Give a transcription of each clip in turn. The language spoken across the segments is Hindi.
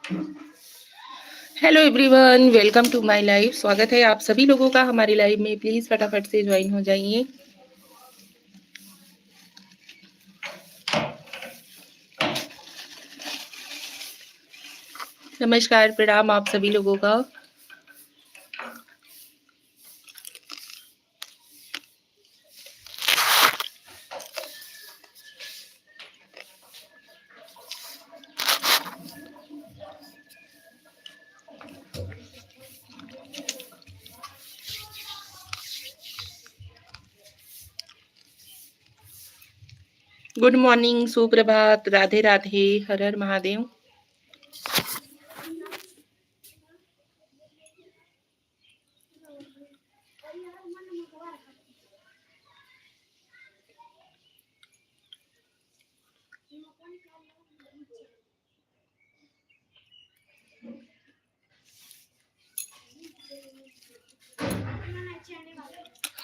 Hello everyone, welcome to my live. स्वागत है आप सभी लोगों का हमारी लाइव में। प्लीज फटाफट से ज्वाइन हो जाइए। नमस्कार, प्रणाम आप सभी लोगों का। गुड मॉर्निंग, सुप्रभात, राधे राधे, हर हर महादेव।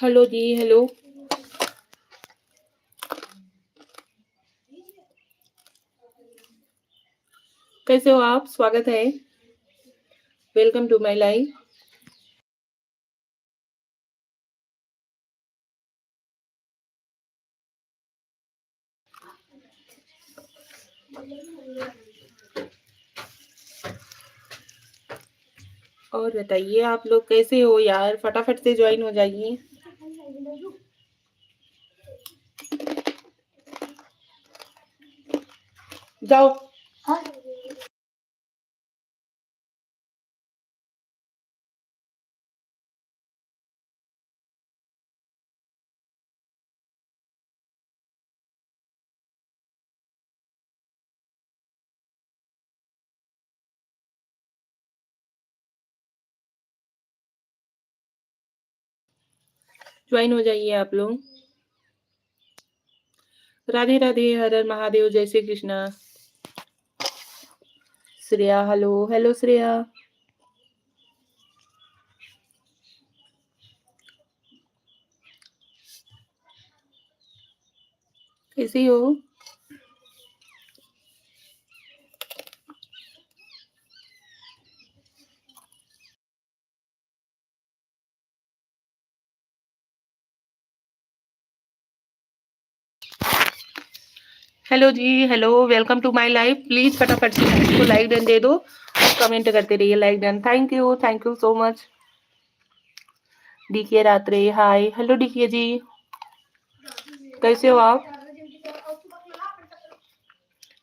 हेलो जी, हेलो। कैसे हो आप? स्वागत है, वेलकम टू माय लाइव। और बताइए आप लोग कैसे हो यार? फटाफट से ज्वाइन हो जाइए। जाओ। ज्वाइन हो जाइए आप लोग। राधे राधे, हर हर महादेव, जय श्री कृष्णा। Shreya, hello hello Shreya. कैसी हो? Hello ji, hello, welcome to my live. Please फटाफट से इसको लाइक डन दे दो और कमेंट करते रहिए। Like done, thank you so much. DK Ratre, hi, hello DK ji, कैसे हो आप?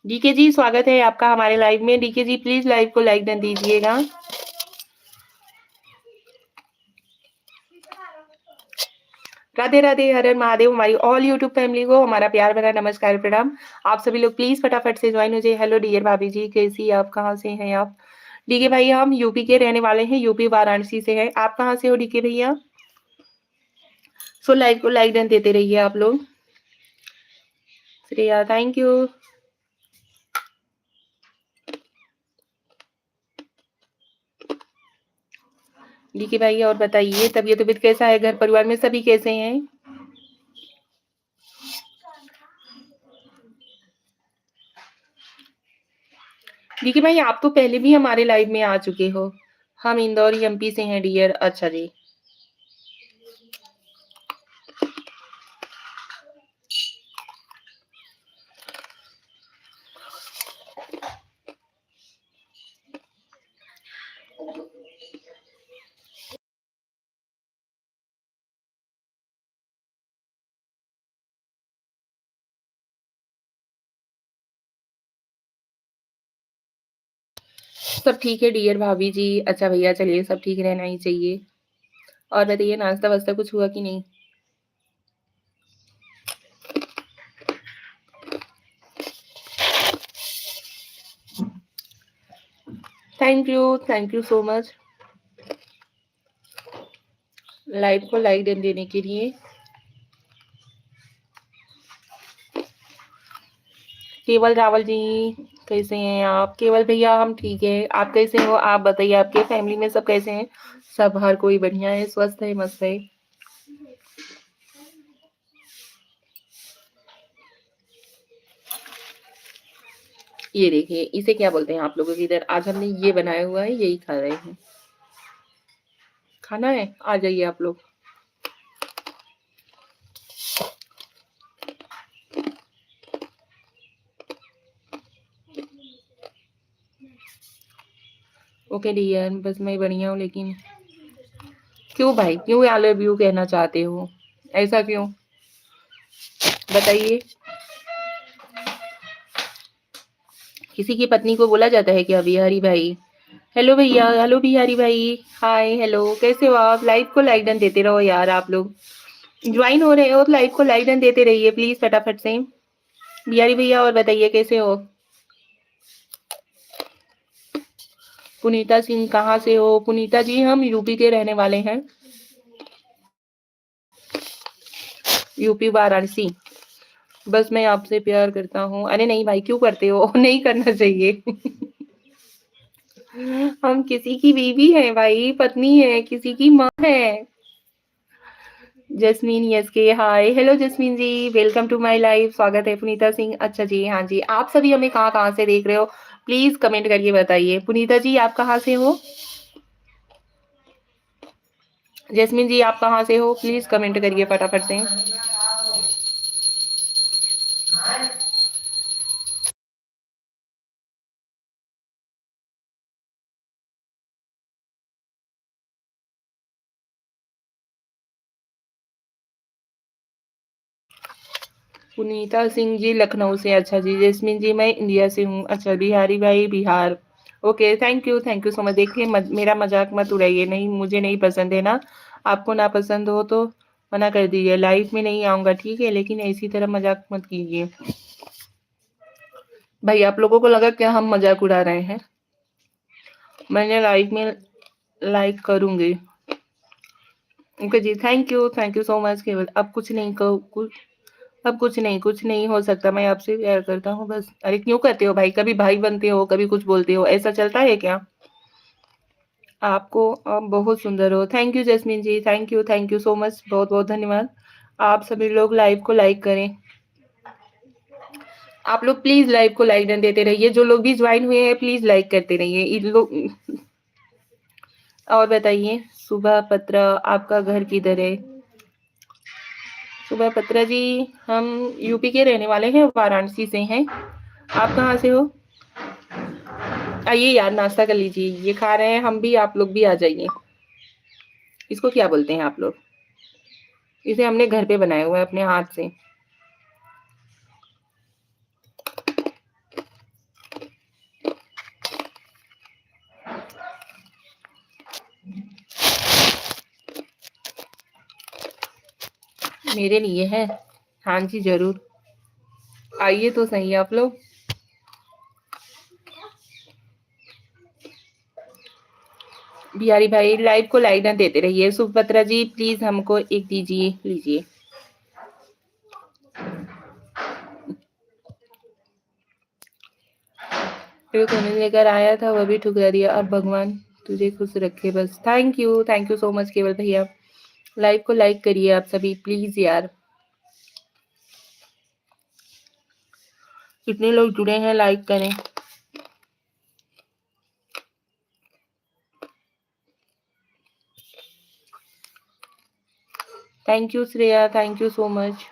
डीके जी, स्वागत है आपका हमारे लाइव में। डीके जी प्लीज लाइव को लाइक डन दीजिएगा। राधे राधे, हर हर महादेव। हमारी ऑल यूट्यूब फैमिली को हमारा प्यार भरा नमस्कार, प्रणाम। आप सभी लोग प्लीज फटाफट से ज्वाइन हो जाइए। हेलो डियर भाभी जी, कैसी आप? कहाँ से हैं आप? डीके भाई, हम यूपी के रहने वाले हैं, यूपी वाराणसी से हैं। आप कहाँ से हो डीके भैया? सो लाइव को लाइक डन देते रहिए आप लोग। Shreya, thank you. डीके भाई और बताइए, तबीयत कैसा है? घर परिवार में सभी कैसे हैं? डीके भाई, आप तो पहले भी हमारे लाइव में आ चुके हो। हम इंदौर एमपी से हैं डियर। अच्छा जी। सब ठीक है डियर भाभी जी। अच्छा भैया, चलिए सब ठीक रहना ही चाहिए। और बताइए, नाश्ता वास्ता कुछ हुआ कि नहीं? Thank you so much live को लाइक देने के लिए। केवल रावल जी, कैसे हैं आप? केवल भैया, हम ठीक है। आप कैसे हो? आप बताइए, आपके फैमिली में सब कैसे हैं? सब हर कोई बढ़िया है, स्वस्थ है, मस्त है। ये देखिए, इसे क्या बोलते हैं आप लोगों के इधर? आज हमने ये बनाया हुआ है, यही खा रहे हैं। खाना है? आ जाइए आप लोग। ओके डियर, बस मैं बढ़िया हूँ, लेकिन क्यों भाई, क्यों आई लव यू कहना चाहते हो? ऐसा क्यों? बताइए। किसी की पत्नी को बोला जाता है क्या बिहारी भाई? हेलो भैया, हेलो बिहारी भाई। हाय, हेलो, कैसे हो आप? लाइव को लाइक डन देते रहो यार आप लोग। ज्वाइन हो रहे हो तो लाइव को लाइक डन देते रहिए प्लीज फटाफट से। बिहारी भैया और बताइए कैसे हो? पुनीता सिंह कहाँ से हो? पुनीता जी हम यूपी के रहने वाले हैं, यूपी वाराणसी। बस मैं आपसे प्यार करता हूँ। अरे नहीं भाई, क्यों करते हो? नहीं करना चाहिए। हम किसी की बीवी हैं भाई, पत्नी है, किसी की माँ है। Jasmine yes K, hi, hello Jasmine ji, welcome to my life. स्वागत है पुनीता सिंह। अच्छा जी, हाँ जी, आप सभी हमें कहाँ कहाँ से देख रहे हो? प्लीज कमेंट करके बताइए। पुनीता जी आप कहाँ से हो? जस्मीन जी आप कहाँ से हो? प्लीज कमेंट करिए फटाफट से। पुनीता सिंह जी लखनऊ से। अच्छा जी, जस्मीन जी मैं इंडिया से हूँ। अच्छा, बिहारी भाई Bihar. Okay, thank you so much. देखिए मेरा मजाक मत उड़ाइए, नहीं मुझे नहीं पसंद है ना। आपको ना पसंद हो तो मना कर दीजिए, लाइफ में नहीं आऊंगा, ठीक है? लेकिन ऐसी तरह मजाक मत कीजिए। भाई आप लोगों को लगा क्या हम मजाक उड़ा रहे हैं? मैंने लाइफ में लाइक करूंगी। ओके जी, थैंक यू सो मच। केवल अब कुछ नहीं कहो, अब कुछ नहीं हो सकता। मैं आपसे प्यार करता हूँ बस। अरे क्यों करते हो भाई? कभी भाई बनते हो, कभी कुछ बोलते हो, ऐसा चलता है क्या? आपको आप बहुत सुंदर हो। Thank you Jasmine ji, thank you so much, बहुत बहुत धन्यवाद। आप सभी लोग लाइव को लाइक करें। आप लोग प्लीज लाइव को लाइक डन देते रहिए। जो लोग भी ज्वाइन हुए हैं प्लीज लाइक करते रहिए इन लोग। और बताइए, सुबह पत्रा आपका घर किधर है? सुबह पत्रा जी हम यूपी के रहने वाले हैं, वाराणसी से हैं। आप कहाँ से हो? आइए यार, नाश्ता कर लीजिए, ये खा रहे हैं हम भी, आप लोग भी आ जाइए। इसको क्या बोलते हैं आप लोग? इसे हमने घर पे बनाया हुआ है अपने हाथ से। मेरे लिए है? हाँ जी जरूर, आइए तो सही आप लोग। बिहारी भाई लाइव को लाइक ना देते रहिए। सुभद्रा जी प्लीज हमको एक दीजिए, लीजिए। फिर कोने लेकर आया था, वह भी ठुकरा दिया। अब भगवान तुझे खुश रखे बस। थैंक यू सो मच केवल भैया। लाइव को लाइक करिए आप सभी प्लीज यार। कितने लोग जुड़े हैं, लाइक करें। Thank you Shreya, thank you so much.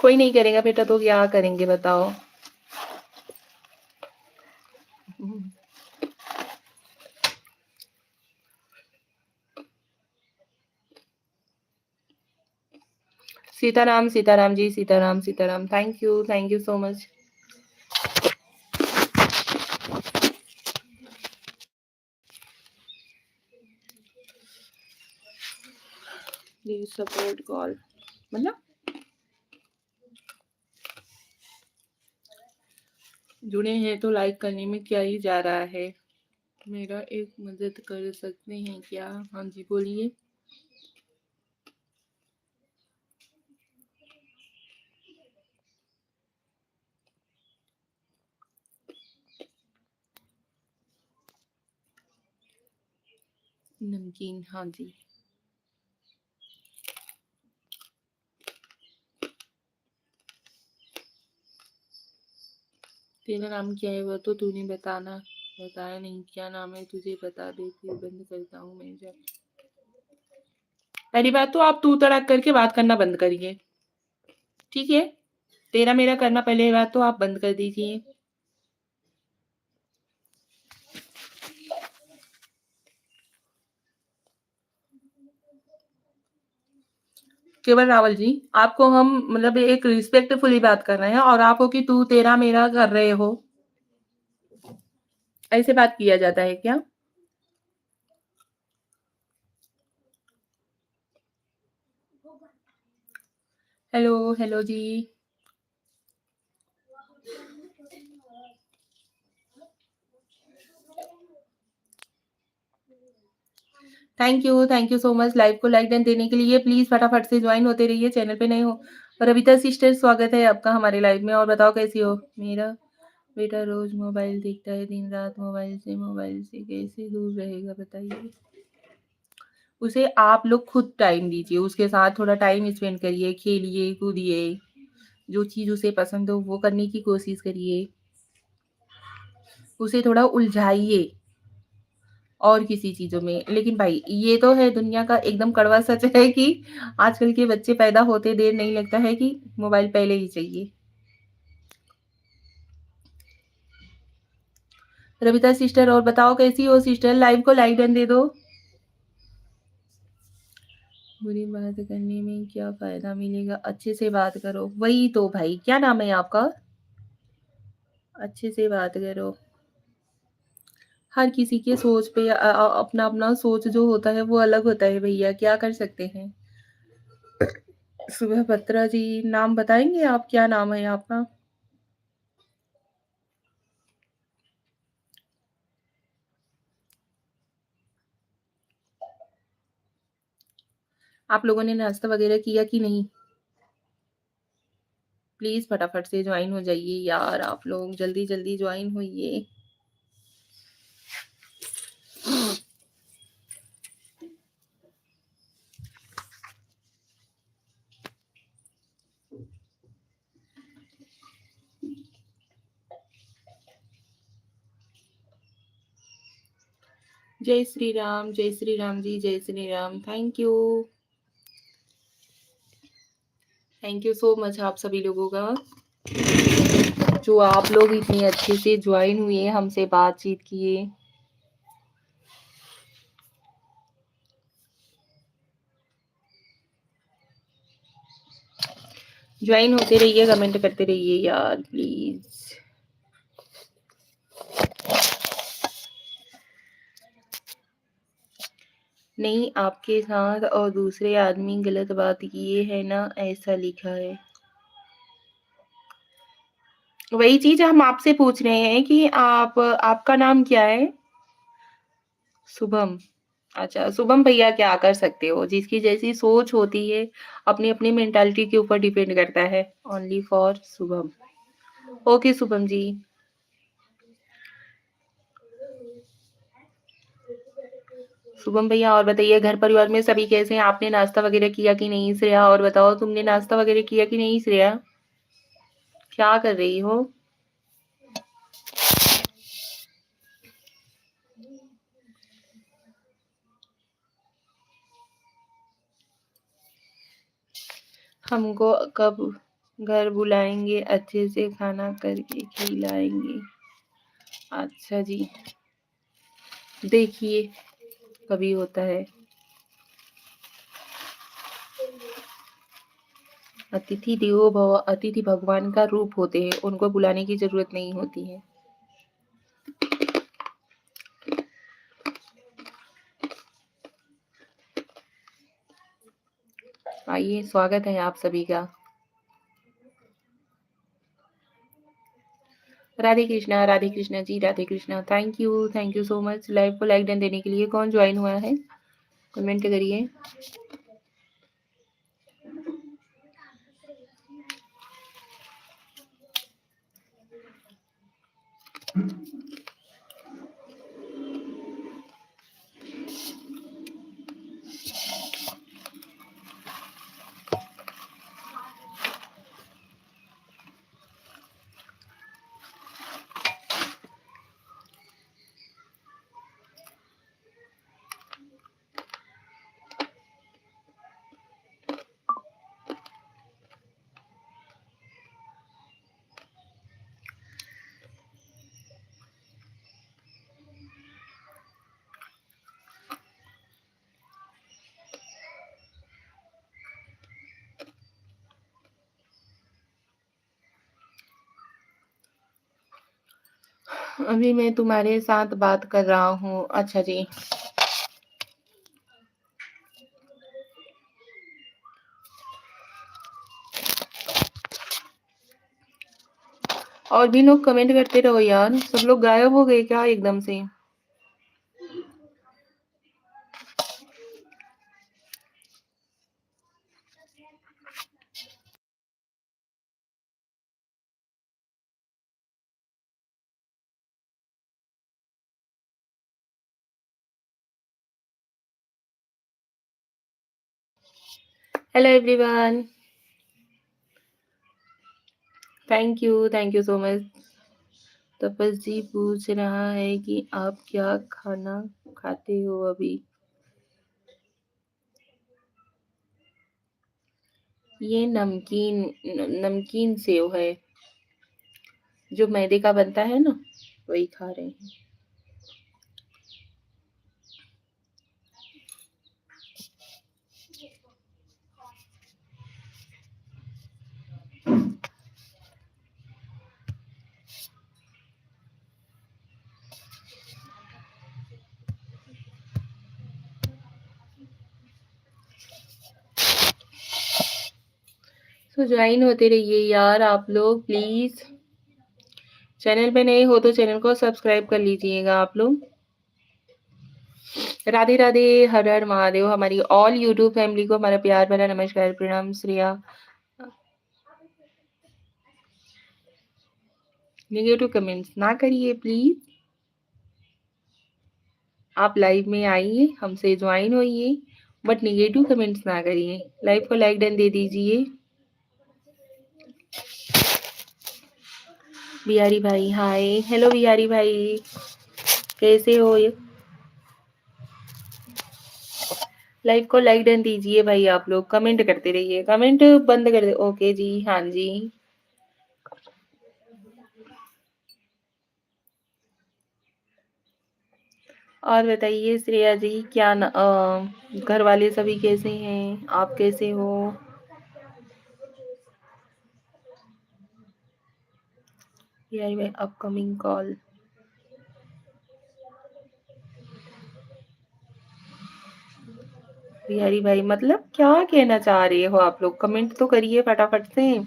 कोई नहीं करेगा बेटा तो क्या करेंगे बताओ। Sitaram ji, Sitaram. Thank you so much. Please support call, मतलब जुड़े हैं तो लाइक करने में क्या ही जा रहा है। मेरा एक मदद कर सकते हैं क्या? हाँ जी बोलिए। नमकीन, हाँ जी। तेरा नाम क्या है वो तो तूने बताया नहीं। क्या नाम है तुझे बता दे, फिर बंद करता हूँ मैं जब। पहली बात तो आप तू तड़ाक करके बात करना बंद करिए, ठीक है? तेरा मेरा करना पहले बात तो आप बंद कर दीजिए। केवल रावल जी, आपको हम मतलब एक रिस्पेक्टफुली बात कर रहे हैं और आप हो कि तू तेरा मेरा कर रहे हो। ऐसे बात किया जाता है क्या? हेलो, हेलो जी। Thank you so much live को लाइक डन देने के लिए। प्लीज़ फटाफट से जॉइन होते रहिए, चैनल पे नए हो। रविता सिस्टर स्वागत है आपका हमारे लाइव में। और बताओ कैसी हो? मेरा बेटा रोज़ मोबाइल देखता है, दिन-रात मोबाइल से कैसे दूर रहेगा बताइए? उसे आप लोग खुद टाइम दीजिए, उसके साथ थोड़ा टाइम स्पेंड करिए, खेलिए, कूदिए, जो चीज़ उसे पसंद हो वो करने की कोशिश करिए। उसे थोड़ा उलझाइए और किसी चीज़ों में। लेकिन भाई ये तो है दुनिया का एकदम कड़वा सच है कि आजकल के बच्चे पैदा होते देर नहीं लगता है कि मोबाइल पहले ही चाहिए। रविता सिस्टर और बताओ कैसी हो सिस्टर? लाइव को लाइक डन दे दो। बुरी बात करने में क्या फ़ायदा मिलेगा? अच्छे से बात करो। वही तो भाई, क्या नाम है आपका? अच्छे से बात करो। हर किसी के सोच पे अपना-अपना सोच जो होता है वो अलग होता है भैया, क्या कर सकते हैं? सुबह जी, नाम बताएँगे आप? क्या नाम है आपका? आप लोगों ने नाश्ता वगैरह किया कि नहीं? प्लीज़ फटाफट से जॉइन हो जाइए यार, आप लोग जल्दी-जल्दी जॉइन होइए। जय श्री राम जी, जय Shri Ram. Thank you so much आप सभी लोगों का, जो आप लोग इतने अच्छे से जॉइन हुए, हमसे बातचीत किए। जॉइन होते रहिए, कमेंट करते रहिए यार प्लीज़। नहीं, आपके साथ और दूसरे आदमी गलत बात किए है ना, ऐसा लिखा है। वही चीज़ हम आपसे पूछ रहे हैं कि आपका नाम क्या है? शुभम। अच्छा, शुभम भैया क्या कर सकते हो? जिसकी जैसी सोच होती है, अपनी-अपनी मेंटालिटी के ऊपर डिपेंड करता है। Only for Shubham. Okay Shubham ji. Shubham भैया और बताइए घर परिवार में सभी कैसे हैं? आपने नाश्ता वगैरह किया कि नहीं? श्रेया और बताओ तुमने नाश्ता वगैरह किया कि नहीं श्रेया? क्या कर रही हो? हमको कब घर बुलाएँगे? अच्छे से खाना करके खिलाएँगे। अच्छा जी, देखिए कभी होता है। अतिथि देवो भव, अतिथि भगवान का रूप होते हैं, उनको बुलाने की ज़रूरत नहीं होती है। आइए, स्वागत है आप सभी का। Radhe Krishna ji, Radhe Krishna. Thank you so much live को लाइक डन देने के लिए। कौन जॉइन हुआ है? कमेंट करिए। अभी मैं तुम्हारे साथ बात कर रहा हूँ। अच्छा जी। और भी लोग कमेंट करते रहो यार। सब लोग गायब हो गए क्या एकदम से? Hello everyone, thank you so much. Tapas ji पूछ रहा है कि आप क्या खाना खाते हो अभी? ये नमकीन सेव है, जो मैदे का बनता है ना, वही खा रहे हैं। तो ज्वाइन होते रहिए यार आप लोग प्लीज। चैनल पे नए हो तो चैनल को सब्सक्राइब कर लीजिएगा आप लोग। राधे राधे, हर हर महादेव। हमारी ऑल यूट्यूब फैमिली को हमारा प्यार भरा नमस्कार, प्रणाम, श्रेया। नेगेटिव कमेंट्स ना करिए प्लीज। आप लाइव में आइए, हमसे ज्वाइन होइए, बट नेगेटिव कमेंट्स ना करिए। लाइव को लाइक डन दे दीजिए। बिहारी भाई हाय। हेलो बिहारी भाई, कैसे हो? लाइव को लाइक डन दीजिए भाई। आप लोग कमेंट करते रहिए, कमेंट बंद कर दे। ओके जी, हाँ जी। और बताइए श्रेया जी, क्या घर वाले सभी कैसे हैं? आप कैसे हो? बिहारी भाई अपकमिंग कॉल। बिहारी भाई मतलब क्या कहना चाह रहे हो आप लोग? कमेंट तो करिए फटाफट से।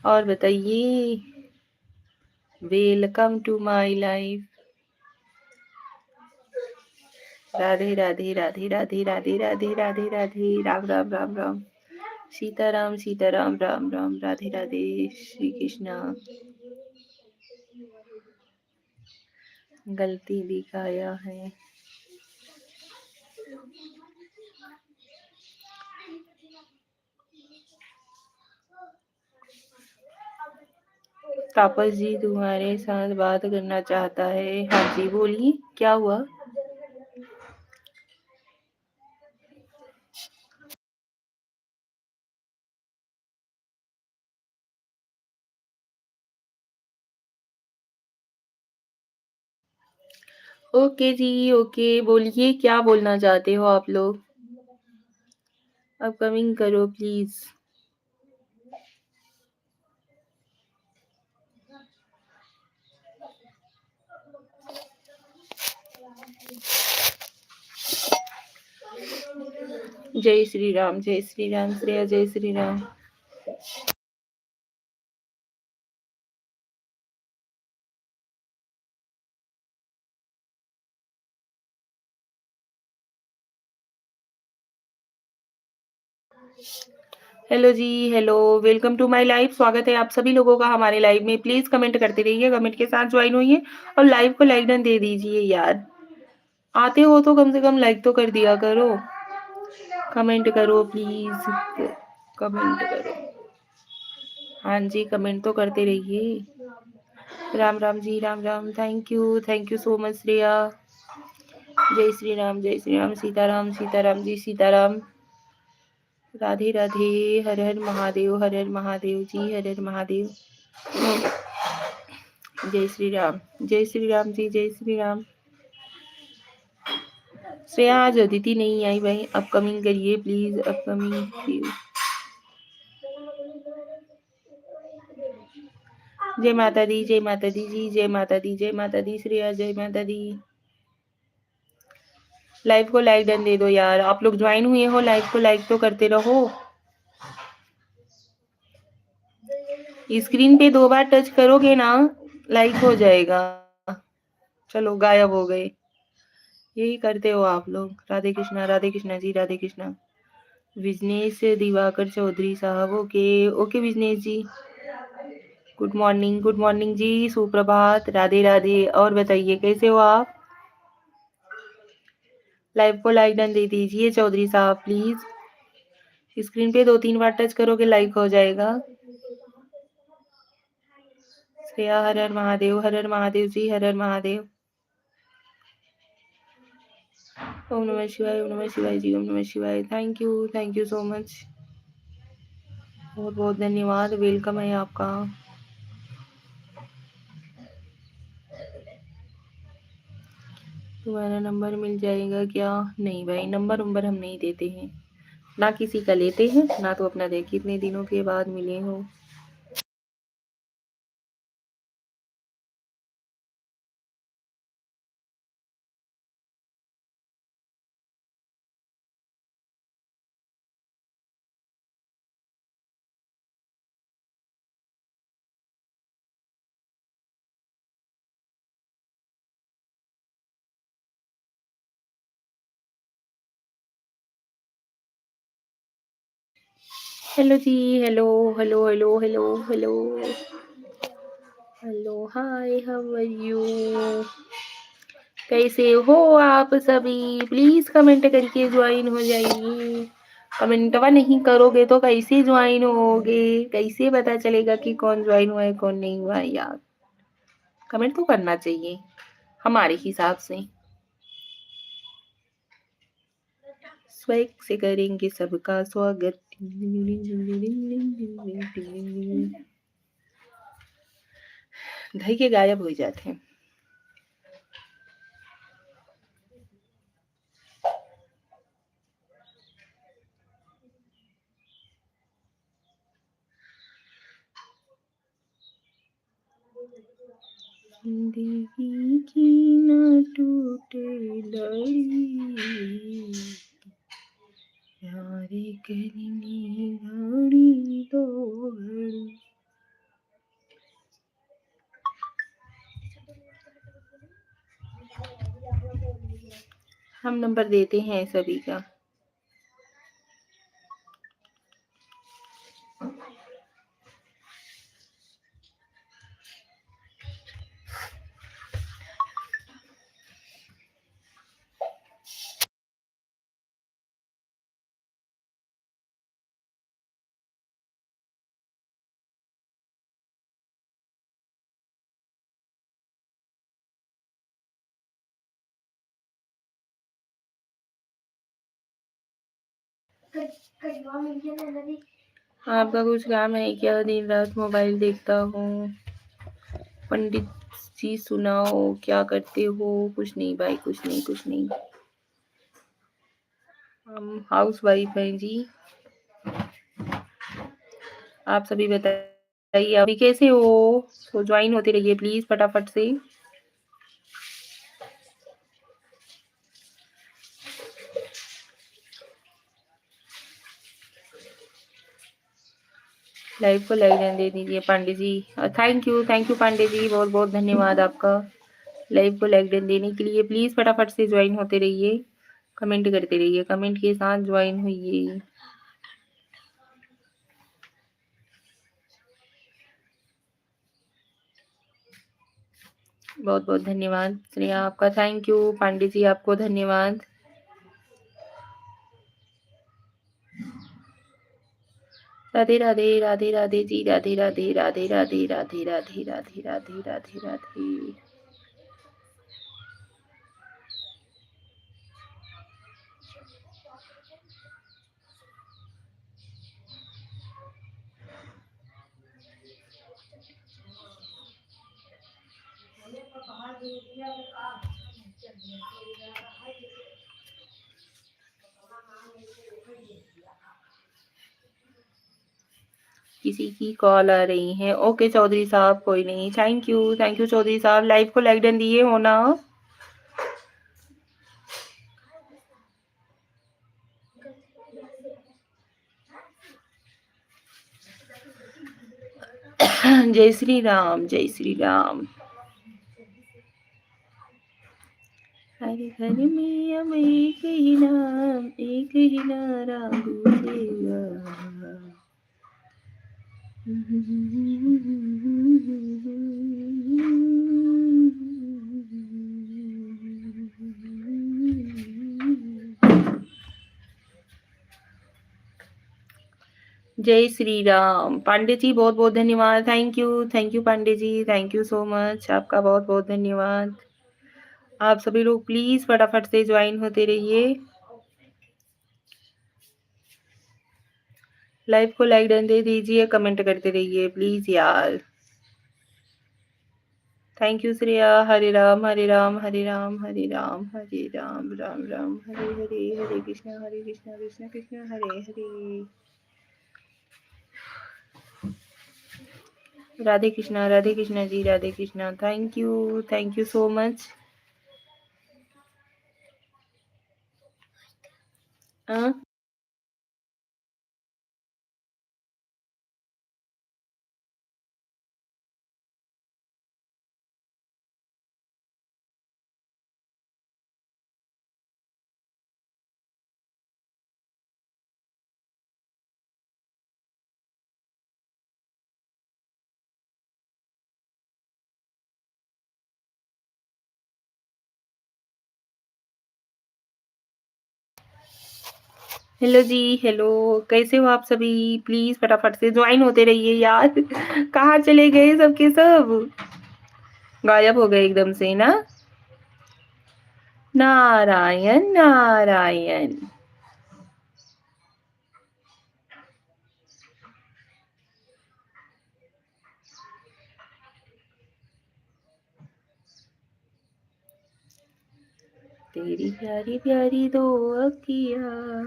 और बताइए। Welcome to my life. Radhe Radhe Radhe Radhe Radhe Radhe Radhe Radhe, Ram Ram Ram Ram. Sitaram Sitaram, Ram Ram, Radhe Radhe, Shri Krishna. गलती दिखाया है। तापस जी तुम्हारे साथ बात करना चाहता है। हाँ जी बोलिए, क्या हुआ? ओके जी, ओके, बोलिए क्या बोलना चाहते हो आप लोग? अपकमिंग करो प्लीज। जय श्री राम, जय श्री राम, श्रेया जय Shri Ram. Hello ji, hello, welcome to my live. स्वागत है आप सभी लोगों का हमारे लाइव में। प्लीज कमेंट करते रहिए, कमेंट के साथ ज्वाइन होइए और लाइव को लाइक डन दे दीजिए यार। आते हो तो कम से कम लाइक तो कर दिया करो। कमेंट करो प्लीज, कमेंट करो। हाँ जी, कमेंट तो करते रहिए। Ram Ram ji, Ram Ram. Thank you so much Shreya. जय श्री राम, जय श्री राम, सीताराम सीताराम जी, सीताराम। राधे राधे, हर हर महादेव, हर हर महादेव जी, हर हर महादेव। जय श्री राम, जय श्री राम जी, जय श्री राम। श्रेया आज अदिति नहीं आई भाई, अपकमिंग करिए प्लीज, अपकमिंग प्लीज। जय माता दी, जय माता दी जी, जय माता दी, जय माता दी श्रेया, जय माता दी। लाइव को लाइक डन दे दो यार, आप लोग ज्वाइन हुए हो, लाइव को लाइक तो करते रहो। स्क्रीन पे 2 बार टच करोगे ना, लाइक हो जाएगा। चलो गायब हो गए, यही करते हो आप लोग। राधे कृष्णा जी, राधे कृष्णा। विजनेश दिवाकर चौधरी साहब, ओके ओके विजनेश जी, गुड मॉर्निंग जी, सुप्रभात, राधे राधे। और बताइए कैसे हो आप? लाइव को लाइक डन दे दीजिए चौधरी साहब प्लीज। स्क्रीन पे 2-3 बार टच करोगे लाइक हो जाएगा। श्रेया हर हर महादेव जी, हर हर महादेव। ओम नमः शिवाय जी, ओम नमः शिवाय। थैंक यू सो मच, बहुत बहुत धन्यवाद, वेलकम है आपका। तुम्हारा नंबर मिल जाएगा क्या? नहीं भाई, नंबर हम नहीं देते हैं, ना किसी का लेते हैं, ना तो अपना देख कितने दिनों के बाद मिले हो। Hello ji, hello hello hello hello hello hello, hi, how are you? कैसे हो आप सभी? प्लीज कमेंट करके ज्वाइन हो जाइए। कमेंटवा नहीं करोगे तो कैसे ज्वाइन होगे? कैसे पता चलेगा कि कौन ज्वाइन हुआ है कौन नहीं हुआ है यार? कमेंट तो करना चाहिए हमारे हिसाब से। स्वैग से करेंगे सबका स्वागत। धई के गायब हो जाते हैं। जिंदगी की न टूटे लड़ी, प्यार करने वाली दो घड़ी। हम नंबर देते हैं सभी का। आपका कुछ काम है क्या? दिन रात मोबाइल देखता हूँ। पंडित जी सुनाओ क्या करते हो? कुछ नहीं भाई, कुछ नहीं। हम हाउस वाइफ हैं जी। आप सभी बताइए अभी कैसे हो? तो ज्वाइन होते रहिए प्लीज फटाफट से। लाइव को लाइक दे दीजिए पांडे जी। थैंक यू पांडे जी, बहुत बहुत धन्यवाद आपका लाइव को लाइक देने के लिए। प्लीज फटाफट से ज्वाइन होते रहिए, कमेंट करते रहिए, कमेंट के साथ ज्वाइन होइए। बहुत बहुत धन्यवाद श्रेया आपका, थैंक यू पांडे जी, आपको धन्यवाद। राधे राधे राधे राधे जी, राधे राधे राधे राधे राधे राधे राधे राधे राधे राधे। किसी की कॉल आ रही है। ओके चौधरी साहब, कोई नहीं। थैंक यू चौधरी साहब। लाइव को लाइक डन दिए हो ना? जय श्री राम, जय श्री राम। हर घर में अब एक ही नाम, एक ही नारा गूंजेगा। जय श्री राम। पांडे जी बहुत बहुत धन्यवाद। Thank you Pandey ji, thank you so much. आपका बहुत बहुत धन्यवाद। आप सभी लोग प्लीज फटाफट से ज्वाइन होते रहिए। लाइव को लाइक डन दे दीजिए, कमेंट करते रहिए प्लीज यार। Thank you Shreya. Hare Ram Hare Ram Hare Ram Hare Ram Hare Ram Ram Ram Hare Hare, Hare Krishna Krishna Krishna Hare Hare, Radhe Krishna ji, Radhe Krishna. Thank you so much. Hello ji, hello. कैसे हो आप सभी? प्लीज फटाफट से ज्वाइन होते रहिए यार। कहाँ चले गए सबके सब? गायब हो गए एकदम से ना। नारायण नारायण। तेरी प्यारी प्यारी दो अखियाँ,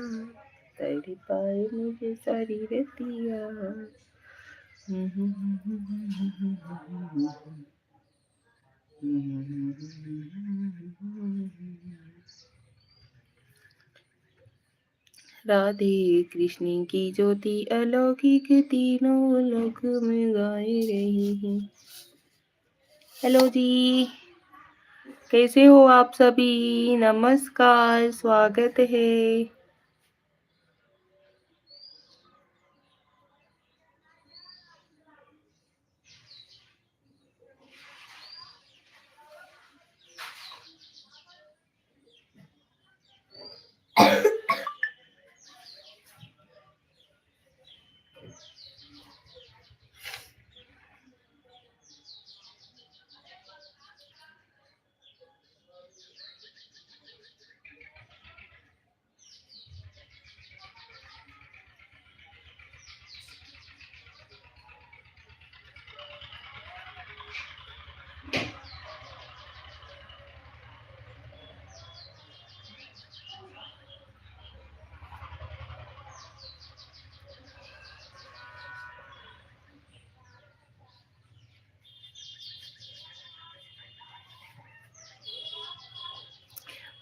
तेरे पाए मुझे सारी रतिया। राधे कृष्ण की ज्योति अलौकिक तीनों लोक में गाए रही है। हेलो जी, कैसे हो आप सभी? नमस्कार, स्वागत है।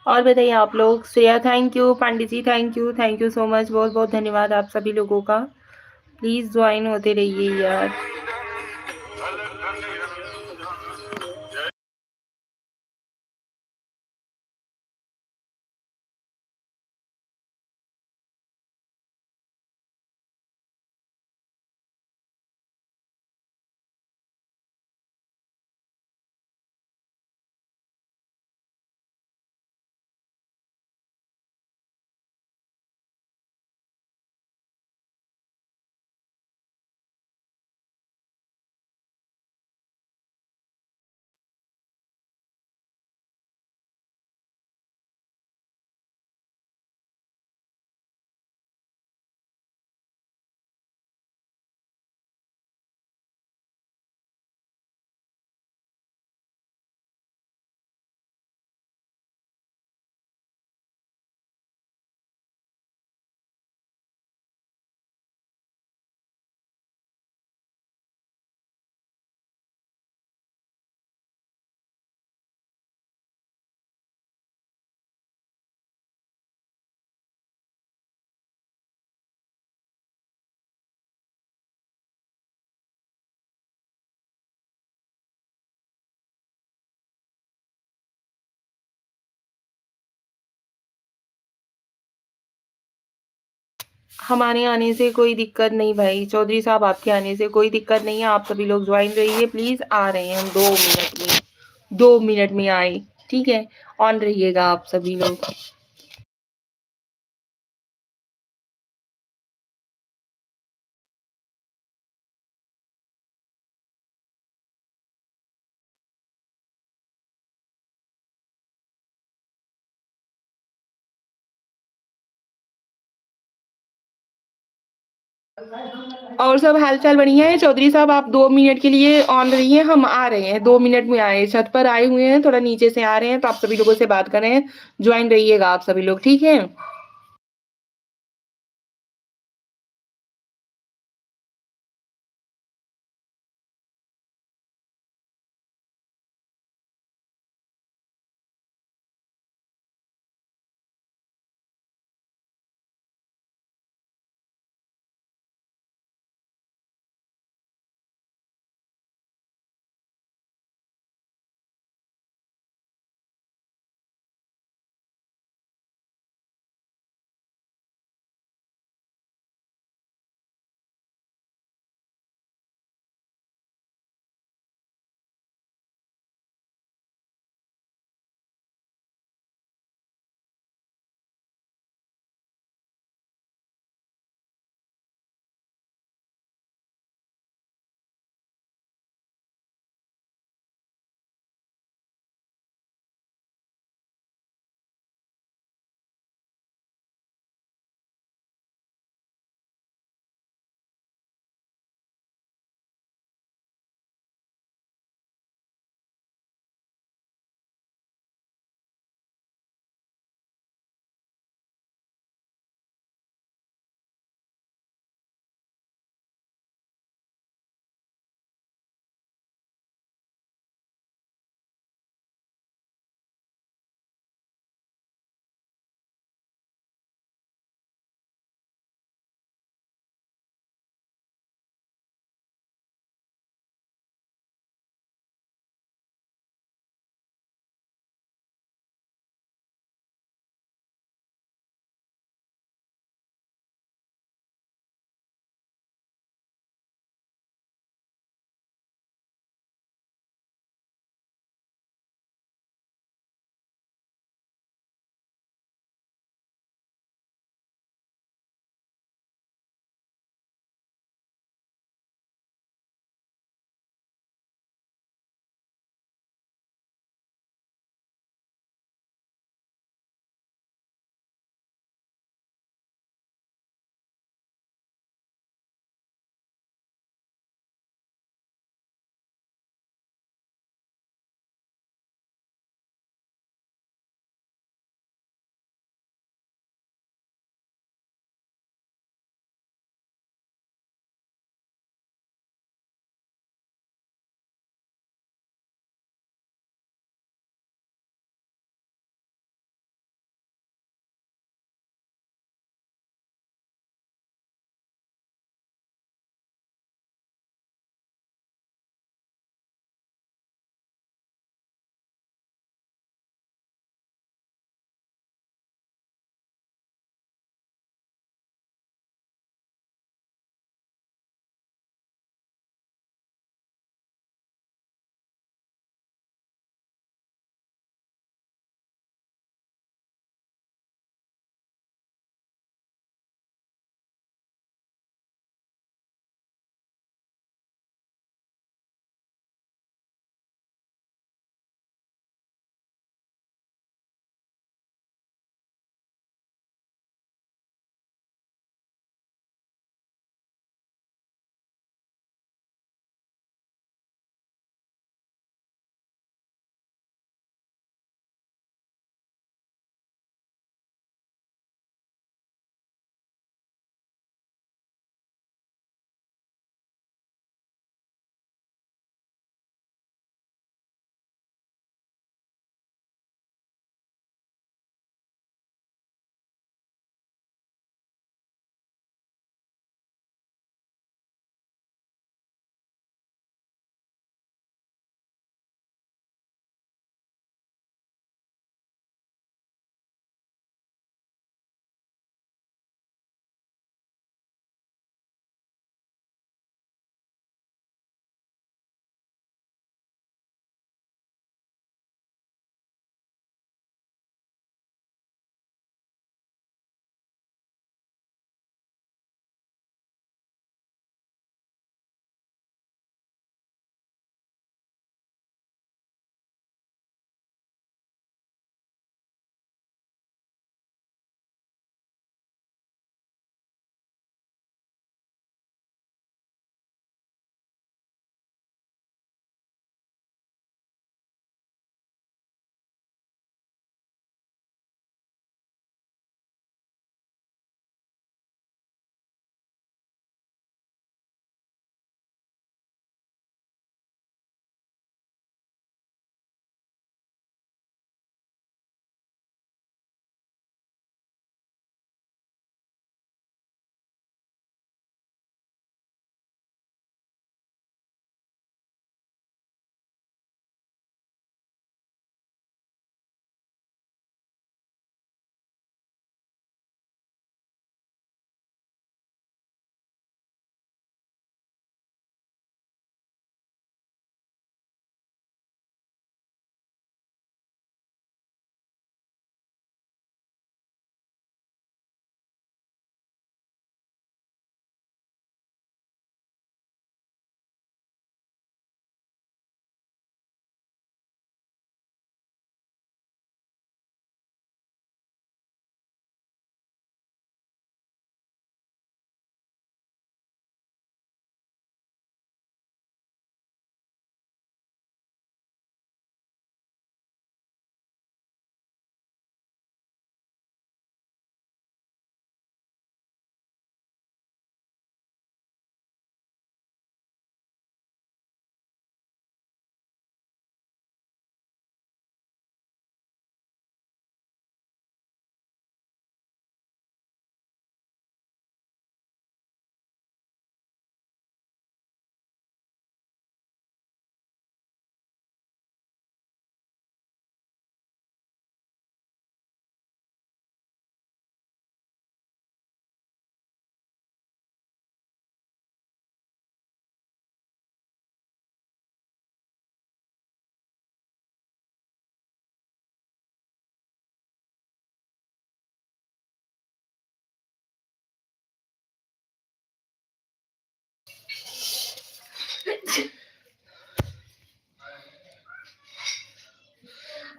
और बताइए आप लोग। Shreya thank you, Pandey ji thank you so much. बहुत बहुत धन्यवाद आप सभी लोगों का। प्लीज ज्वाइन होते रहिए यार। हमारे आने से कोई दिक्कत नहीं भाई, चौधरी साहब आपके आने से कोई दिक्कत नहीं है, आप सभी लोग ज्वाइन रहिए प्लीज़, आ रहे हैं हम 2 मिनट में, 2 मिनट में आए, ठीक है? ऑन रहिएगा आप सभी लोग। और सब हाल-चाल बढ़िया है? चौधरी साहब आप 2 मिनट के लिए ऑन रहिए, हम आ रहे हैं, 2 मिनट में आए, छत पर आए हुए हैं, थोड़ा नीचे से आ रहे हैं, तो आप सभी लोगों से बात कर रहे हैं, ज्वाइन रहिएगा आप सभी लोग, ठीक है?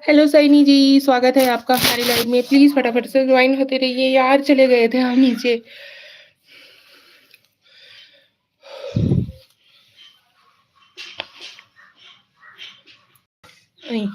हेलो सैनी जी, स्वागत है आपका हमारी लाइव में। प्लीज फटाफट से ज्वाइन होते रहिए यार, चले गए थे हम नीचे। नहीं।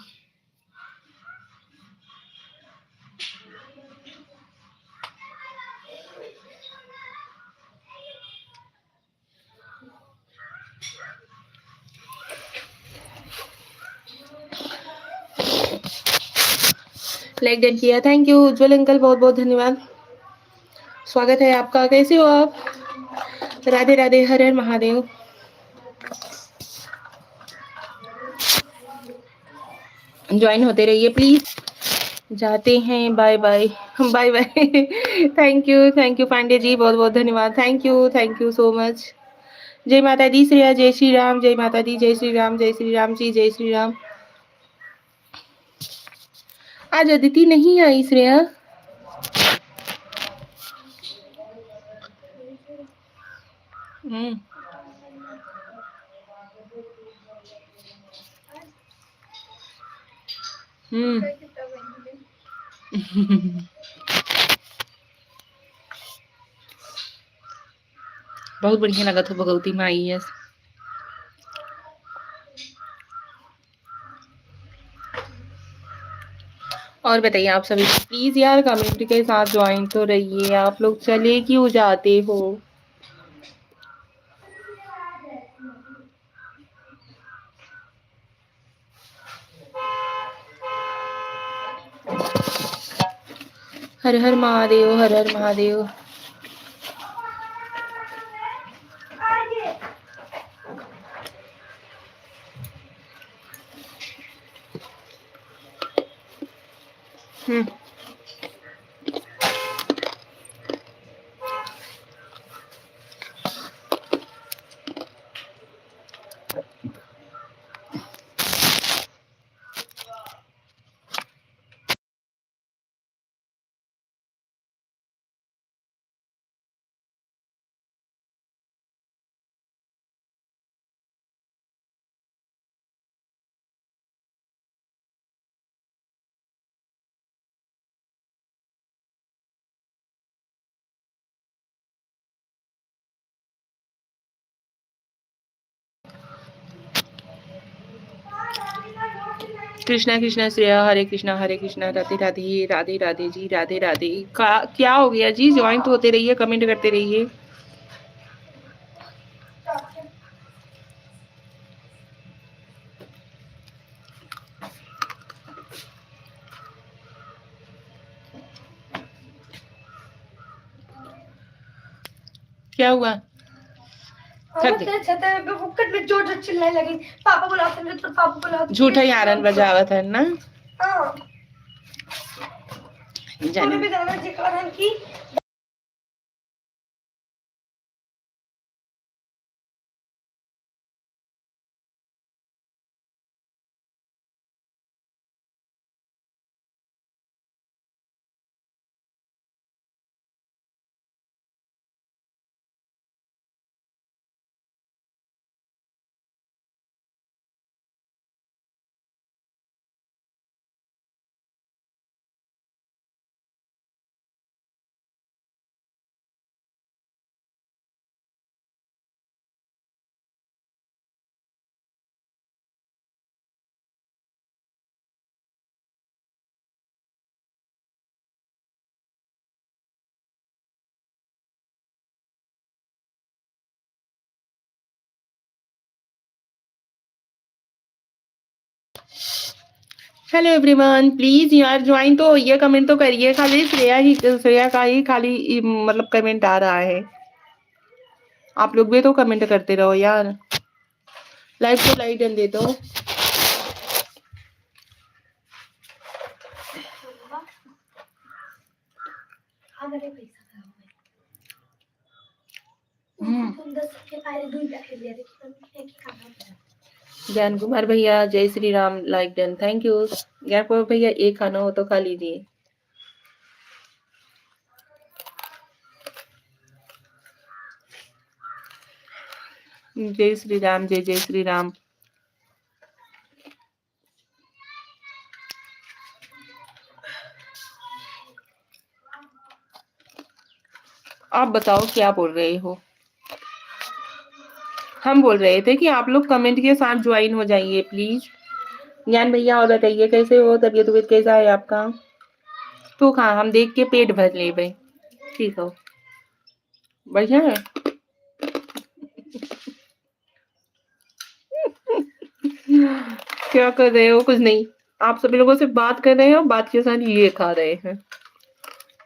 लाइक डन किया, थैंक यू उज्जवल अंकल, बहुत बहुत धन्यवाद। स्वागत है आपका, कैसे हो आप? राधे राधे, हर हर महादेव। ज्वाइन होते रहिए प्लीज। जाते हैं, bye bye. Bye bye. Thank you Pandey ji, बहुत बहुत धन्यवाद। Thank you so much. जय माता दी श्रेया, जय श्री राम, जय माता दी, जय श्री राम, जय श्री राम जी, जय श्री राम। आज अदिति नहीं आई श्रेया। हम्म। बहुत बढ़िया लगा था भगवती में आई है। और बताइए आप सभी, प्लीज यार कमेंट के साथ ज्वाइन तो रहिए। आप लोग चले क्यों जाते हो? हर हर महादेव, हर हर महादेव। कृष्णा कृष्णा श्रेया, हरे कृष्णा राधे राधे, राधे राधे जी, राधे राधे। क्या हो गया जी? ज्वाइन तो होते रहिए, कमेंट करते रहिए। क्या हुआ? चिल्लाने लगी, पापा बुलाते हैं, तो पापा बुलाते। झूठा यारन बजावत है ना। जाने की। हेलो एवरीवन, प्लीज यार ज्वाइन तो होइए, कमेंट तो करिए। खाली श्रेया का ही खाली मतलब कमेंट आ रहा है। आप लोग भी तो कमेंट करते रहो यार। लाइक तो लाइक डन दे दो। ज्ञान कुमार भैया, जय Shri Ram, like done, thank you. ज्ञान कुमार भैया, एक खाना हो तो खा लीजिए। जय श्री राम, जय जय श्री राम। आप बताओ क्या बोल रहे हो? हम बोल रहे थे कि आप लोग कमेंट के साथ ज्वाइन हो जाइए प्लीज। ज्ञान भैया और बताइए कैसे हो, तबीयत तबीयत कैसा है आपका? तो खा हम देख के पेट भर ले भाई। ठीक हो, बढ़िया है। क्या कर रहे हो? कुछ नहीं, आप सभी लोगों से बात कर रहे हो, बात के साथ ये खा रहे हैं।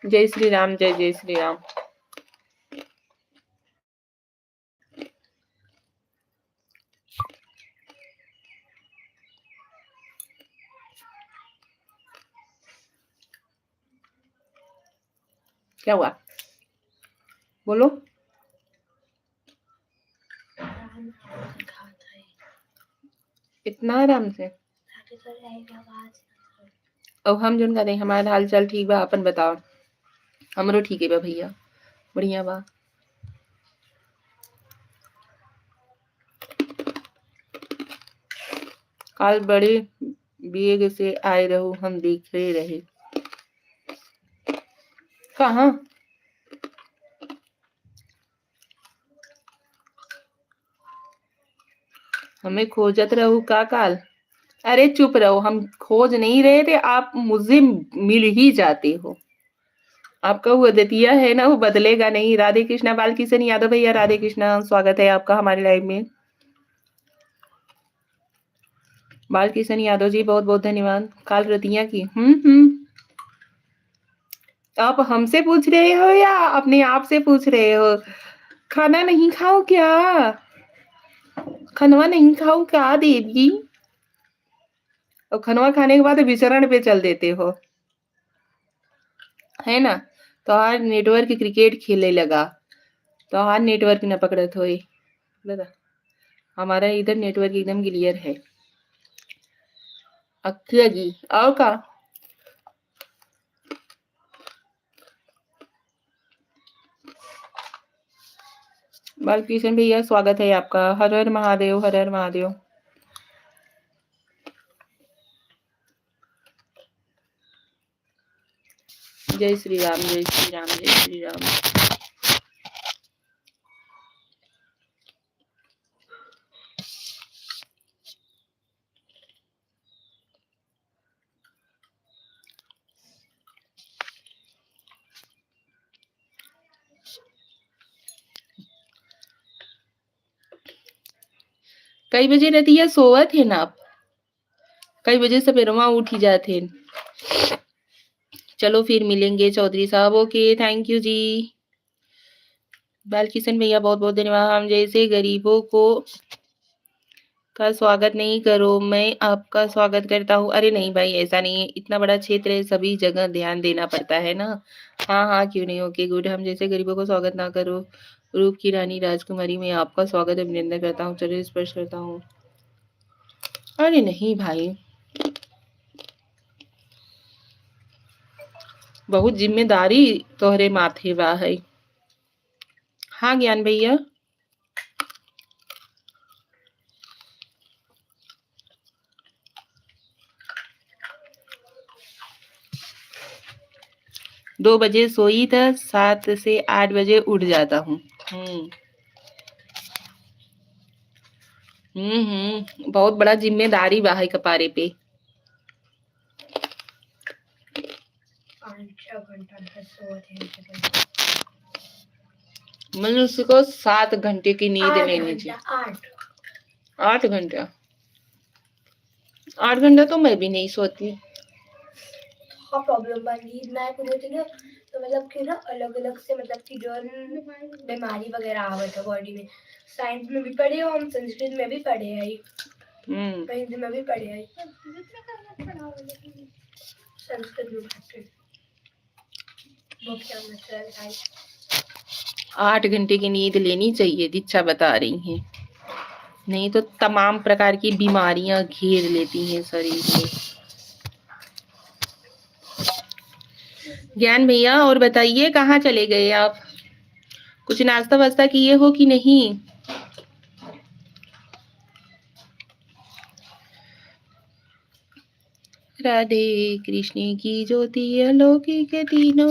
जय श्री राम, जय जय श्री राम। क्या हुआ? बोलो। इतना आराम से अब हम जोन करे हमारा हाल चाल ठीक बा, अपन बताओ। हमरो ठीक है बा भैया, बढ़िया बा। काल बड़े बेग से आए रहो, हम देख रहे। कहाँ? हमें खोजत रहो का काल? अरे चुप रहो, हम खोज नहीं रहे थे, आप मुझे मिल ही जाते हो। आपका वो अद्वितीय है ना, वो बदलेगा नहीं। राधे कृष्णा, बालकिशन यादव भैया, राधे कृष्णा, स्वागत है आपका हमारे लाइव में। बालकिशन यादव जी बहुत बहुत धन्यवाद। काल रतिया की आप हमसे पूछ रहे हो या अपने आप से पूछ रहे हो? खाना नहीं खाओ क्या? खनवा नहीं खाओ क्या देवी? और खनवा खाने के बाद विचरण पे चल देते हो, है ना? तो आज नेटवर्क क्रिकेट खेले लगा, तो आज नेटवर्क न पकड़त होई। बता, हमारा इधर नेटवर्क एकदम क्लियर है। अच्छा जी, और का? बालकिशन भैया स्वागत है आपका। हर हर महादेव, हर हर महादेव। जय श्री राम, जय श्री राम, जय श्री राम। कई बजे रहती है सोवत है ना आप? कई बजे सवेरवा उठ ही जाते। चलो फिर मिलेंगे चौधरी साहब। ओके, थैंक यू जी। बालकिशन भैया बहुत बहुत धन्यवाद। हम जैसे गरीबों को का स्वागत नहीं करो, मैं आपका स्वागत करता हूँ। अरे नहीं भाई, ऐसा नहीं है, इतना बड़ा क्षेत्र है, सभी जगह ध्यान देना पड़ता है ना। हाँ हाँ, क्यों नहीं। Okay good. हम जैसे गरीबों को स्वागत ना करो, रूप की रानी राजकुमारी, मैं आपका स्वागत अभिनंदन करता हूँ, चलिए स्पर्श करता हूँ। अरे नहीं भाई, बहुत जिम्मेदारी तोहरे माथे बा है। हाँ ज्ञान भैया, दो बजे सोई था, 7 से 8 बजे उठ जाता हूँ। बहुत बड़ा जिम्मेदारी बा है कपारे पे। 5-6 घंटा मनुष्य को 7 घंटे की नींद लेनी चाहिए। 8 घंटा? 8 घंटा तो मैं भी नहीं सोती। हाँ, प्रॉब्लम नींद ना पूरी होती ना, तो मतलब कि ना अलग अलग से मतलब कि जो बीमारी वगैरह आवत है बॉडी में। साइंस में भी पढ़े हो हम, संस्कृत में भी पढ़े हैं, हिंदी में भी पढ़े हैं, संस्कृत में पढ़े। 8 घंटे की नींद लेनी चाहिए, दीक्षा बता रही हैं, नहीं तो तमाम प्रकार की बीमारियां घेर लेती हैं शरीर में। ज्ञान भैया और बताइए, कहाँ चले गए आप? कुछ नाश्ता वास्ता किए हो कि नहीं? राधे कृष्ण की ज्योति अलौकिक तीनों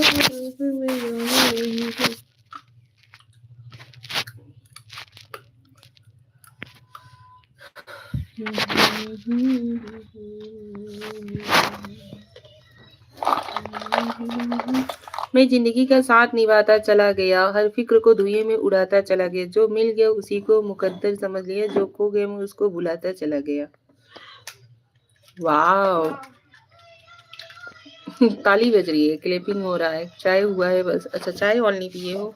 मैं जिंदगी का साथ निभाता चला गया, हर फिक्र को धुएं में उड़ाता चला गया, जो मिल गया उसी को मुकद्दर समझ लिया, जो खो गया मैं उसको भुलाता चला गया। वाह ताली बज रही है, क्लैपिंग हो रहा है, चाय हुआ है बस। अच्छा चाय और नहीं पिए हो,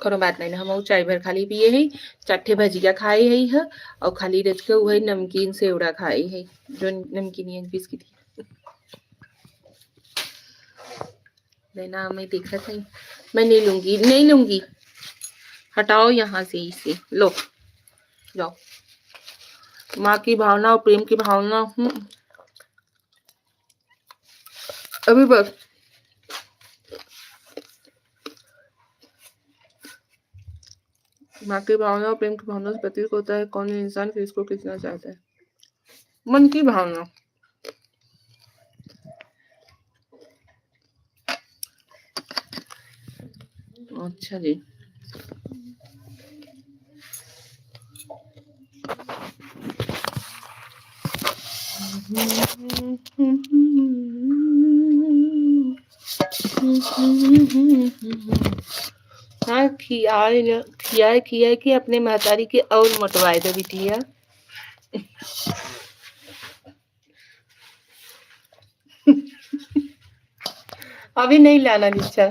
कोनो बात नहीं, हम चाय भर खाली पिए है, चाटे भजिया खाए है और खाली रच के हुआ नमकीन सेवड़ा खाए है, जो नमकीन बिस्किट देना मैं देखा था। मैं नहीं लूंगी, नहीं लूंगी, हटाओ यहाँ से इसे, लो जाओ। माँ की भावना और प्रेम की भावना अभी बस माँ की भावना और प्रेम की भावना से प्रतीक होता है कौन इंसान किसको खींचना चाहता है। मन की भावना। अच्छा जी, हाँ खिया कि अपने महतारी के और मोटवाए दे बिटिया। अभी नहीं लाना नीचा,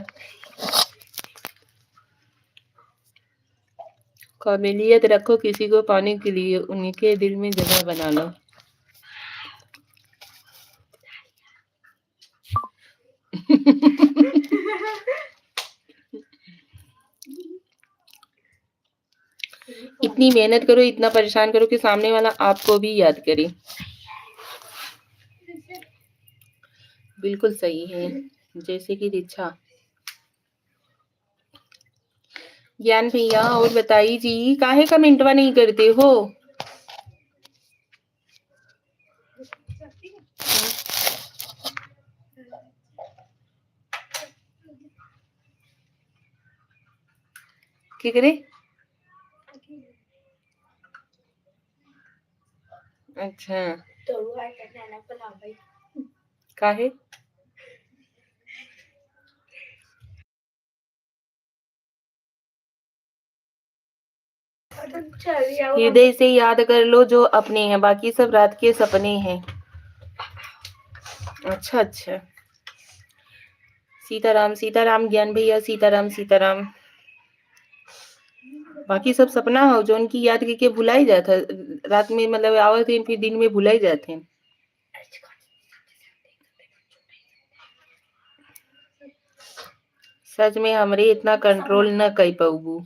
काबिलियत रखो किसी को पाने के लिए, उनके दिल में जगह बना लो। इतनी मेहनत करो, इतना परेशान करो कि सामने वाला आपको भी याद करे। बिल्कुल सही है, जैसे कि दीक्षा। ज्ञान भैया और बताइए जी, काहे कमेंटवा नहीं करते हो? क्या करे? अच्छा काहे? हृदय से याद कर लो जो अपने हैं, बाकी सब रात के सपने हैं। अच्छा अच्छा, सीताराम सीताराम ज्ञान भैया, सीताराम सीताराम। बाकी सब सपना हो जो उनकी याद के भुलाई जाता रात में, मतलब आवत है फिर दिन में भुलाई जाते हैं। सच में हमरे इतना कंट्रोल न कर पाऊबू।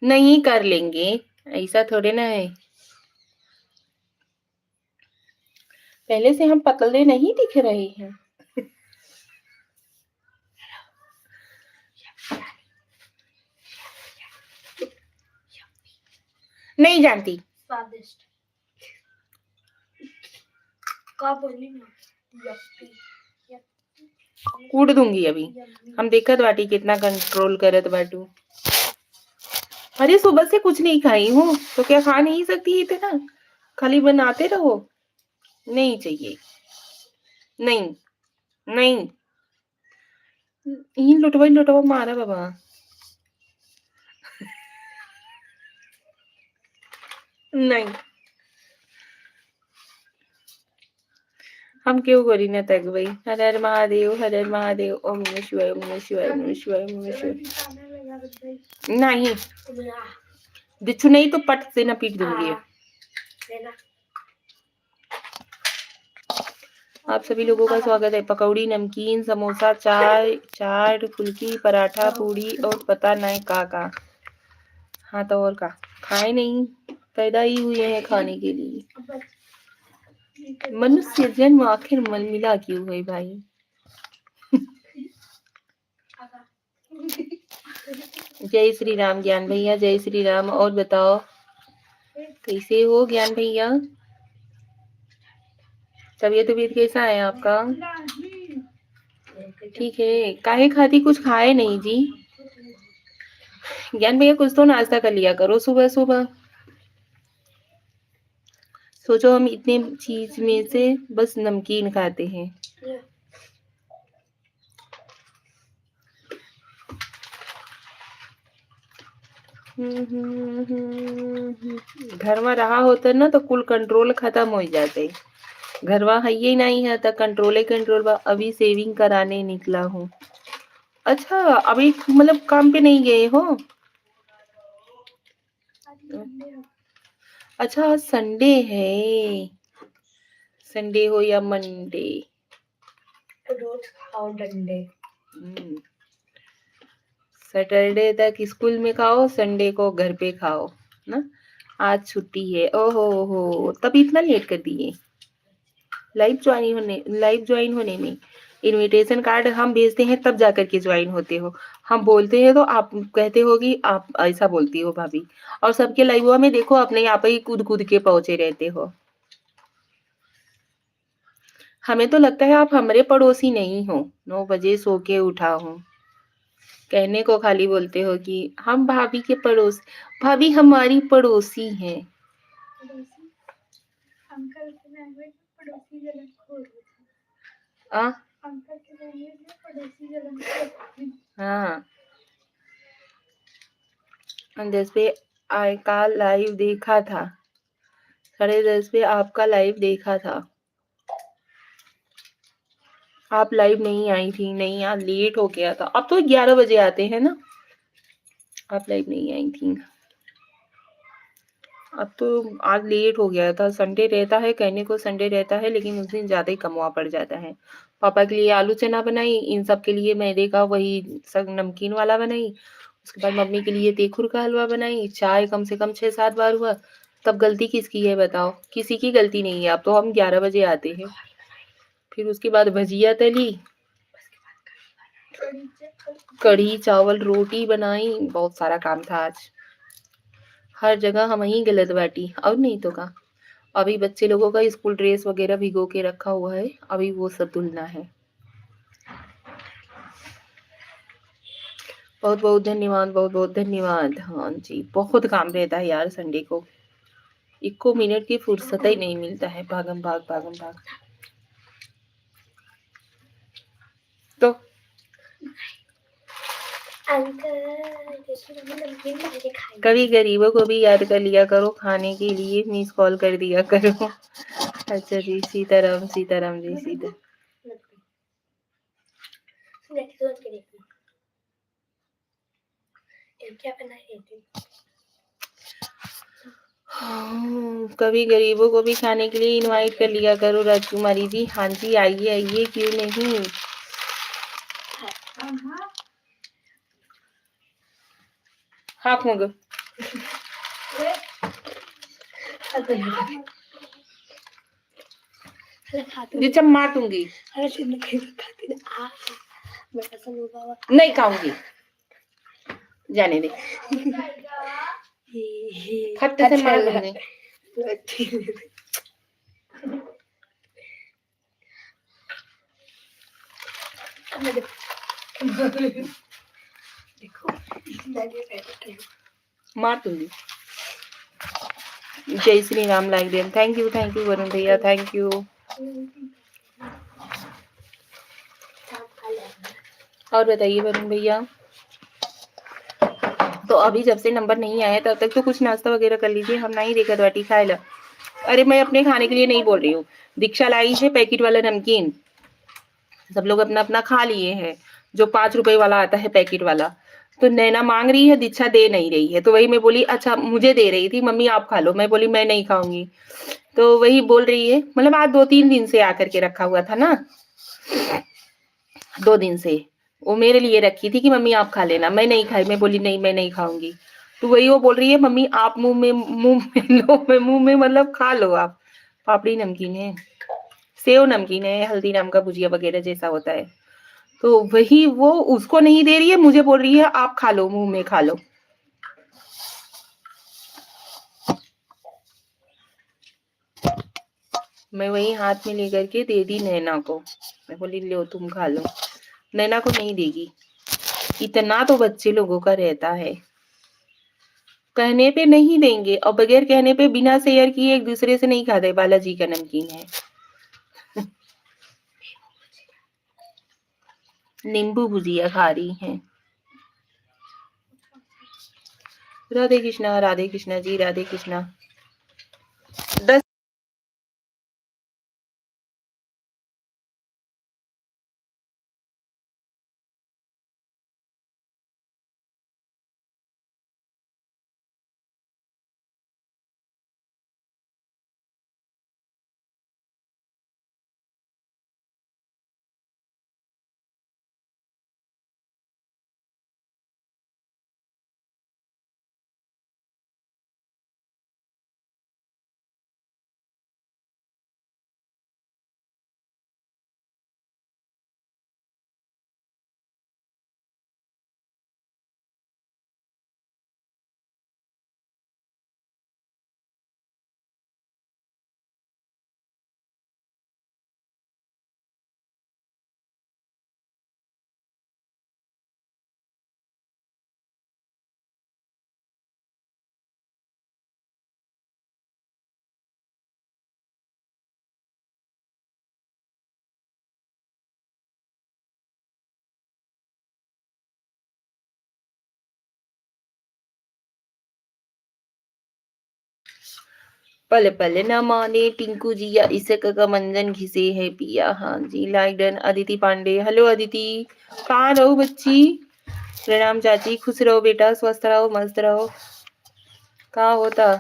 नहीं कर लेंगे, ऐसा थोड़े ना है। पहले से हम पतले नहीं दिख रहे हैं। नहीं जानती, स्वादिष्ट कूट दूंगी अभी। हम देखत बाटी कितना कंट्रोल करत बाटू। अरे सुबह से कुछ नहीं खाई हूँ तो क्या खा नहीं सकती इतना, खाली बनाते रहो। नहीं चाहिए, नहीं नहीं, इन लुटवा मारा बाबा। नहीं, हम क्यों करी ना तक भाई। हर हर महादेव, हर हर महादेव, ओम नमः शिवाय, ओम नमः शिवाय, ओम नमः शिवाय, ओम नमः शिवाय। नहीं दिच्छू नहीं तो पट से ना पीट दूंगी। आप सभी लोगों का स्वागत है। पकौड़ी, नमकीन, समोसा, चाय, चाट, फुल्की, पराठा, पूड़ी और पता नहीं का। हाँ तो और का, खाए नहीं, पैदा ही हुए हैं खाने के लिए। मनुष्य जन्म आखिर मन मिला क्यों है भाई? जय श्री राम ज्ञान भैया, जय श्री राम। और बताओ कैसे हो ज्ञान भैया? तबीयत कैसा है आपका? ठीक है। काहे खाती कुछ खाए नहीं जी? ज्ञान भैया कुछ तो नाश्ता कर लिया करो सुबह सुबह। सोचो हम इतने चीज में से बस नमकीन खाते हैं। घर में रहा होता ना तो कुल कंट्रोल खत्म हो जाते। घर में है ही नहीं है तो कंट्रोल अभी सेविंग कराने निकला हूँ। अच्छा अभी मतलब काम पे नहीं गए हो? अच्छा आज संडे है। संडे हो या मंडे, रोज खाओ डंडे। सैटरडे तक स्कूल में खाओ, संडे को घर पे खाओ ना। आज छुट्टी है। ओहो हो, तब इतना लेट कर दिए लाइव ज्वाइन होने में। इनविटेशन कार्ड हम भेजते हैं तब जाकर के ज्वाइन होते हो। हम बोलते हैं तो आप कहते हो कि आप ऐसा बोलती हो भाभी। और सबके लाइव में देखो अपने यहाँ पे ही कूद कूद के पहुंचे रहते हो। हमें तो लगता है आप हमारे पड़ोसी नहीं हो। 9 बजे सो के उठा हूँ। कहने को खाली बोलते हो कि हम भाभी के पड़ोस, भाभी हमारी पड़ोसी हैं। आ? हाँ 10 पे का लाइव देखा था, 10:30 पे आपका लाइव देखा था। आप लाइव नहीं आई थी। नहीं यार लेट हो गया था। अब तो 11 बजे आते हैं ना। आप लाइव नहीं आई थी। अब तो आज लेट हो गया था। संडे रहता है, कहने को संडे रहता है लेकिन उस दिन ज्यादा ही कमवा पड़ जाता है। पापा के लिए आलू चना बनाई, इन सब के लिए मैदे का वही सब नमकीन वाला बनाई। उसके बाद मम्मी के लिए तेखुर का हलवा बनाई। चाय कम से कम 6-7 बार हुआ। तब गलती किसकी है बताओ? किसी की गलती नहीं है। अब तो हम 11 बजे आते हैं। फिर उसके बाद भजिया तली, कढ़ी चावल रोटी बनाई। बहुत सारा काम था आज। हर जगह हम ही गलत बाटी। अब नहीं तो का अभी बच्चे लोगों का स्कूल ड्रेस वगैरह भिगो के रखा हुआ है। अभी वो सब धुलना है। बहुत बहुत धन्यवाद, बहुत बहुत धन्यवाद। हाँ जी बहुत काम रहता है यार संडे को। 1 मिनट की फुर्सत ही नहीं मिलता है। भागम भाग भागम भाग। तो कभी गरीबों को भी याद कर लिया करो, खाने के लिए मिस कॉल कर दिया करो। अच्छा जी सीताराम सीताराम जी सीता। कभी गरीबों को भी खाने के लिए इनवाइट कर लिया करो राजकुमारी जी। हाँ जी आइए आइए क्यों नहीं। हाँ खूंग जी मार दूंगी। नहीं खाऊंगी, जाने दे। खट्टे से मार दूंगी। मार दूंगी। जय Shri Ram like them. Thank you Varun भैया, थैंक यू। और बताइए वरुण भैया। तो अभी जब से नंबर नहीं आया तब तक तो कुछ नाश्ता वगैरह कर लीजिए। हम नहीं देखा बाटी खाए ला। अरे मैं अपने खाने के लिए नहीं बोल रही हूँ। दीक्षा लाई है पैकेट वाला नमकीन। सब लोग अपना अपना खा लिए हैं। जो 5 रुपए वाला आता है पैकेट वाला। तो नैना मांग रही है, दीक्षा दे नहीं रही है। तो वही मैं बोली अच्छा मुझे दे रही थी, मम्मी आप खा लो। मैं बोली मैं नहीं खाऊंगी। तो वही बोल रही है, मतलब आज 2-3 दिन से आकर के रखा हुआ था ना। 2 दिन से वो मेरे लिए रखी थी कि मम्मी आप खा लेना। मैं नहीं खाई। मैं बोली नहीं मैं नहीं खाऊंगी। तो वही वो बोल रही है मम्मी आप मुंह में लो। मैं मुंह में मतलब खा लो आप। पापड़ी नमकीन है, सेव नमकीन है, हल्दीराम का भुजिया वगैरह जैसा होता है। तो वही वो उसको नहीं दे रही है, मुझे बोल रही है आप खा लो, मुंह में खा लो। मैं वही हाथ में लेकर के दे दी नैना को। मैं बोली लो तुम खा लो। नैना को नहीं देगी। इतना तो बच्चे लोगों का रहता है। कहने पे नहीं देंगे और बगैर कहने पे बिना शेयर किए एक दूसरे से नहीं खाते। बालाजी का नमकीन है। नींबू भुजिया खा रही हैं। राधे कृष्णा जी, राधे कृष्णा। 10 पल पल न माने टिंकू जिया इसक का मंजन घिसे है पिया। हाँ जी, like done. Aditi Pandey, hello Aditi, कहाँ रहो बच्ची? प्रणाम चाची, खुश रहो बेटा, स्वस्थ रहो, मस्त रहो। कहाँ होता?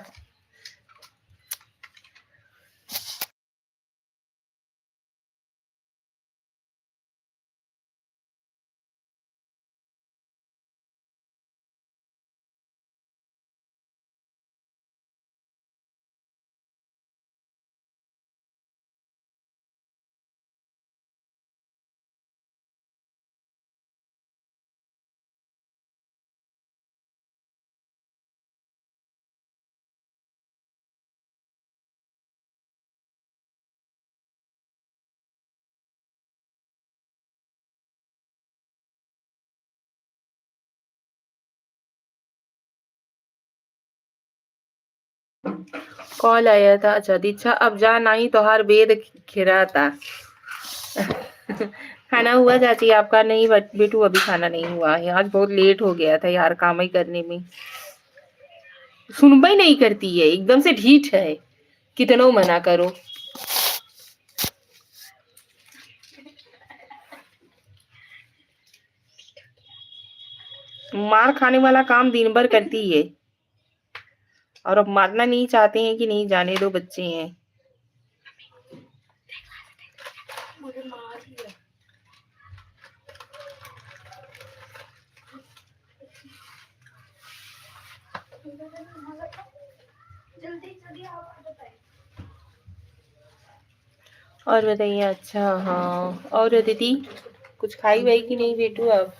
कॉल आया था। अच्छा दीक्षा, अब जा नहीं तो हर वेद खिराता। खाना हुआ चाची आपका? नहीं बेटू, अभी खाना नहीं हुआ है। आज बहुत लेट हो गया था यार, काम ही करने में। सुनबा ही नहीं करती है, एकदम से ढीठ है, कितना मना करो। मार खाने वाला काम दिन भर करती है, और अब मारना नहीं चाहते हैं कि नहीं, जाने दो, बच्चे हैं। और बताइए। अच्छा हाँ, और दीदी कुछ खाई वाई कि नहीं बेटू? अब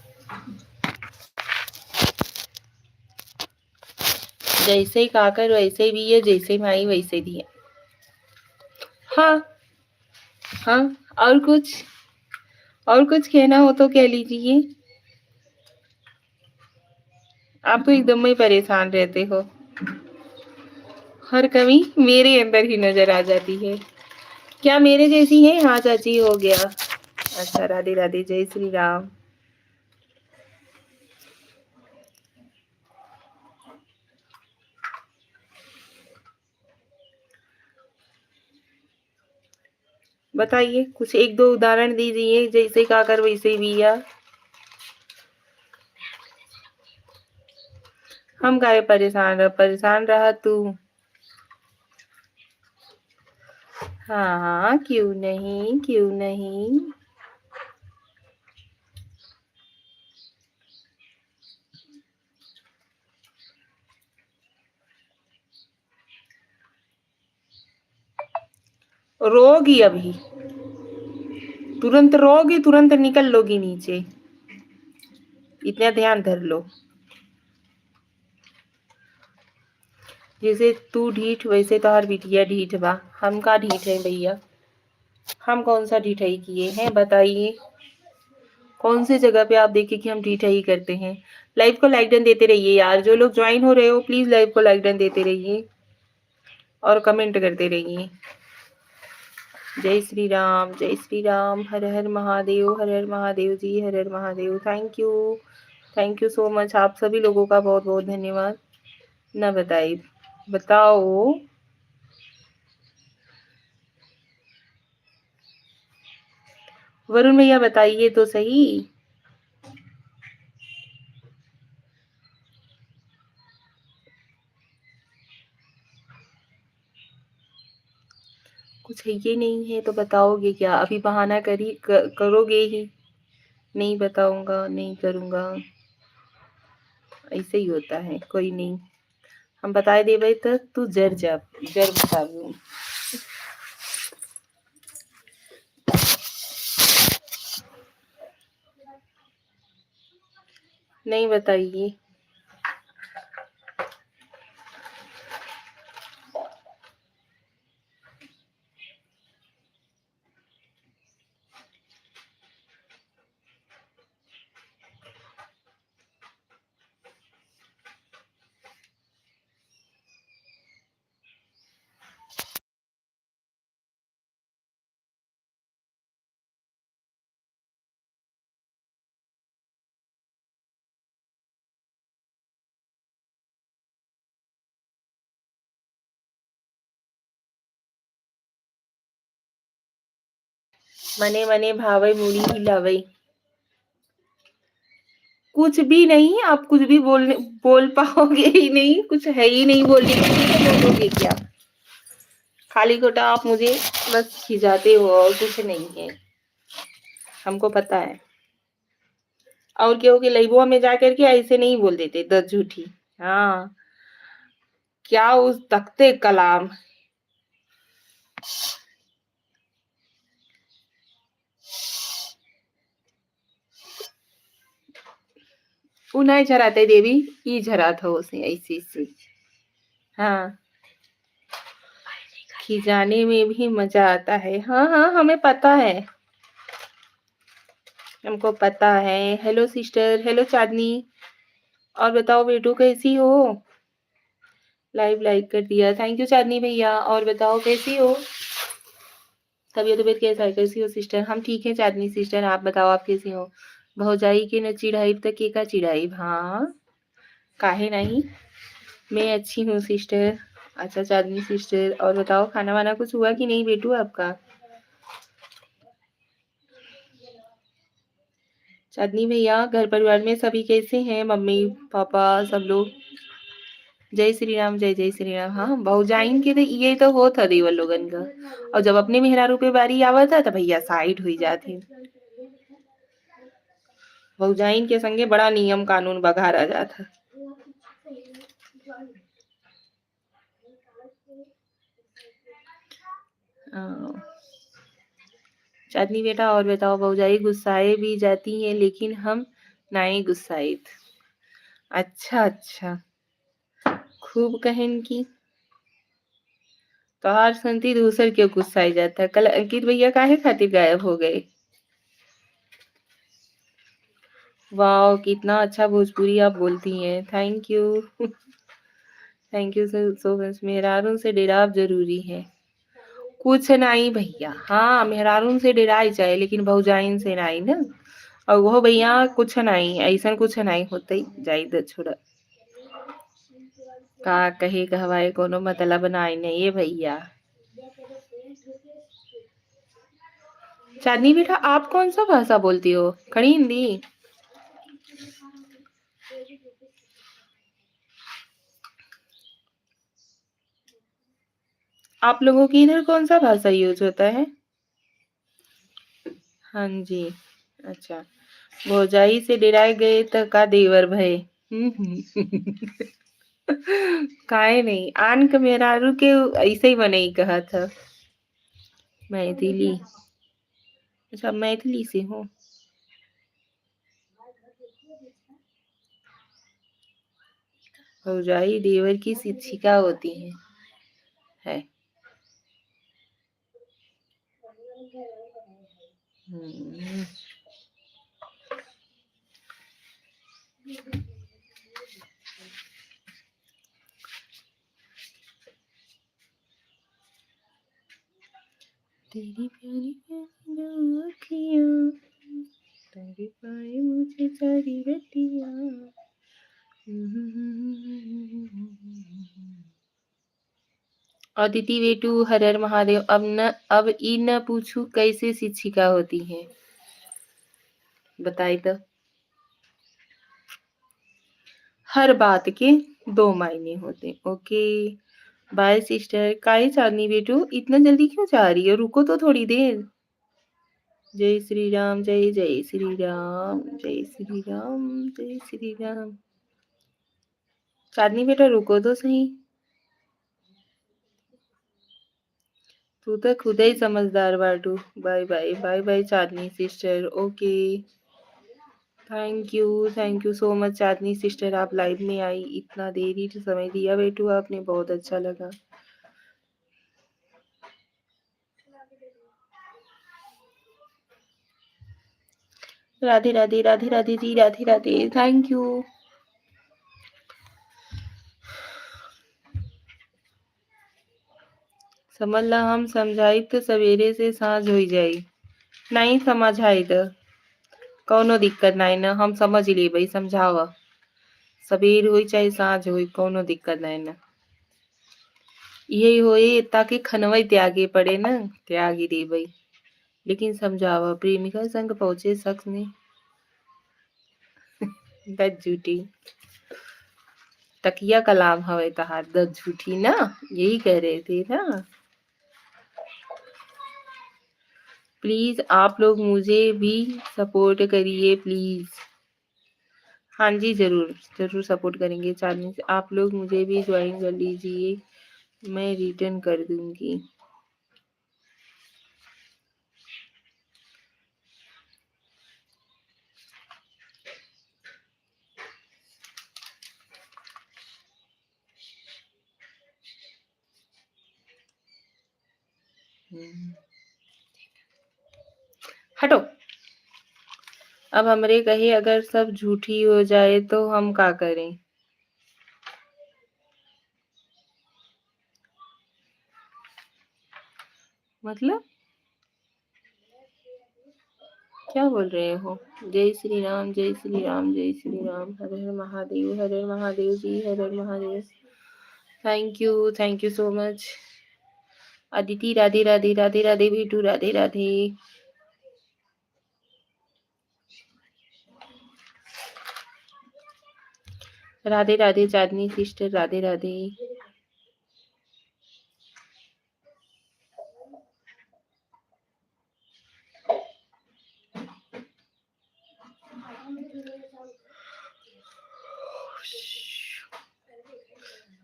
जैसे ही काकर वैसे भी है, जैसे माई वैसे भी है। हाँ हाँ, और कुछ कहना हो तो कह लीजिए। आप तो एकदम ही परेशान रहते हो। हर कमी मेरे अंदर ही नजर आ जाती है। क्या मेरे जैसी है? हाँ चाची, हो गया। अच्छा, राधे राधे, जय श्री राम। बताइए, कुछ एक दो उदाहरण दीजिए, जैसे काकर वैसे बिया। हम काहे परेशान रहा तू। हाँ हाँ, क्यों नहीं, क्यों नहीं। रोगी अभी, तुरंत रोगी, तुरंत निकल लोगी नीचे। इतना ध्यान धर लो। जैसे तू ढीठ वैसे तोहार बिटिया ढीठ बा। हम का ढीठ है भैया? हम कौन सा ढिठाई किए हैं बताइए? कौन सी जगह पे आप देखे कि हम ढिठाई करते हैं? लाइव को लाइक डन देते रहिए यार। जो लोग ज्वाइन हो रहे हो प्लीज लाइव को लाइक डन देते रहिए और कमेंट करते रहिए। जय Shri Ram, Har Har Mahadev, Har Har Mahadev ji, Har Har Mahadev. Thank you so much. आप सभी लोगों का बहुत बहुत धन्यवाद। ना बताइए, बताओ। वरुण भैया बताइए तो सही। कुछ है ये नहीं है तो बताओगे क्या? अभी बहाना करोगे ही। नहीं बताऊंगा, नहीं करूंगा। ऐसे ही होता है, कोई नहीं। हम बताए देवे तो तू जर बताऊ। नहीं बताइए। मने मने भावे मुड़ी हिलावे। कुछ भी नहीं, आप कुछ भी बोल पाओगे ही नहीं। कुछ है ही नहीं बोलने के लिए तो बोलोगे क्या? खाली खोटा आप मुझे बस खिजाते हो और कुछ नहीं है। हमको पता है। और क्यों कि लाइबो में जाकर के ऐसे नहीं बोल देते 10 झूठी। हाँ, क्या उस तख्ते कलाम। उ नहीं झराते देवी, ई झरात हो उसे ऐसे ऐसे। हाँ, खिजाने में भी मजा आता है। हाँ हाँ, हमें पता है। हमको पता है। हेलो सिस्टर, हेलो चांदनी। और बताओ बेटू कैसी हो? लाइव लाइक कर दिया, थैंक यू चांदनी भैया। और बताओ कैसी हो? तबीयत तबीयत कैसा है? कैसी हो सिस्टर? हम ठीक है चांदनी सिस्टर, आप बताओ आप कैसी हो? भौजाई के न चिढ़ाई त के का चिढ़ाई। हाँ, काहे नहीं, मैं अच्छी हूँ सिस्टर। अच्छा चांदनी सिस्टर, और बताओ खाना वाना कुछ हुआ कि नहीं बेटू आपका? चांदनी भैया, घर परिवार में सभी कैसे हैं? मम्मी पापा सब लोग? जय श्री राम, जय जय श्री राम। हाँ, भौजाइन के तो ये तो होत ह देवल लोगन का। और जब अपने मेहरारू पे बारी आवत है तो भैया साइड हुई जाते। भौजाइन के संगे बड़ा नियम कानून बघारा जाता। हाँ। चांदनी बेटा और बताओ, भौजाई गुस्साए भी जाती हैं लेकिन हम नाई गुस्साइत। अच्छा अच्छा, खूब कहन की। तोहार संती दूसर क्यों गुस्साई जाता? कल अंकित भैया काहे खातिर गायब हो गए? वाह, कितना अच्छा भोजपुरी आप बोलती हैं। Thank you. Thank you so much. मेहरारून से डेराव जरूरी है। कुछ नहीं भैया। हाँ, मेहरारून से डेराई जाए लेकिन भौजाइन से नहीं ना। और वो भैया कुछ नहीं, ऐसा कुछ नहीं होते। जाइद छोड़। का कहे कहवाए कोनो मतलब नहीं नहीं ये भैया। चांदनी बेटा, आप कौन सा भाषा बोलती हो? खड़ी हिंदी? आप लोगों की इधर कौन सा भाषा यूज होता है? हाँ जी। अच्छा, भौजाई से डेराए गए त का देवर भय। काहे नहीं, आन के मेहरारू के ऐसे ही बनई कहा था। मैथिली। अच्छा, मैथिली से हूँ। भौजाई देवर की शिक्षिका होती है। हम्म, तेरी प्यारी प्यारी आँखियाँ तेरे पाए मुझे सारी रतियाँ। अदिति वेटू हर हर महादेव। अब ई न पूछू कैसे शिक्षिका होती है, बताई तो। हर बात के दो मायने होते। Okay bye sister. काहे चांदनी बेटू इतना जल्दी क्यों जा रही हो, रुको तो थोड़ी देर। जय श्री राम जय जय श्री राम जय श्री राम जय श्री राम। चांदनी बेटा रुको तो सही, तू तो खुद ही समझदार बाटू। Bye bye bye bye Chandni sister. Okay thank you so much Chandni sister, आप लाइव में आई, इतना देरी समय दिया बेटू आपने, बहुत अच्छा लगा। राधे राधे राधे राधे जी राधे राधे। Thank you. समझ ला हम समझाई तो सवेरे से सांझ हो जाई। नहीं समझाई तो कौनो दिक्कत नहीं ना, हम समझ लिए भाई, समझावा सबेर हुई चाहे सांझ हुई कौनो दिक्कत नहीं ना। यही होई ताकि खनवई त्यागे पड़े ना, त्यागी दे भाई। लेकिन समझावा प्रेमिका संग पहुंचे शख्स ने दस झूठी तकिया कलाम हवे तहार, दस झूठी ना, यही कह रहे थे ना। प्लीज आप लोग मुझे भी सपोर्ट करिए प्लीज। हाँ जी जरूर जरूर सपोर्ट करेंगे। चांदनी से आप लोग मुझे भी ज्वाइन कर लीजिए, मैं रिटर्न कर दूंगी। हटो। अब हमरे कहे अगर सब झूठी हो जाए तो हम का करें। मतलब क्या बोल रहे हो। जय श्री राम जय श्री राम जय Shri Ram. Har Har Mahadev Har Har Mahadev ji Har Har Mahadev. Thank you so much. Aditi Radhe Radhe Radhe Radhe बेटू राधे राधे। राधे राधे चांदनी सिस्टर राधे राधे।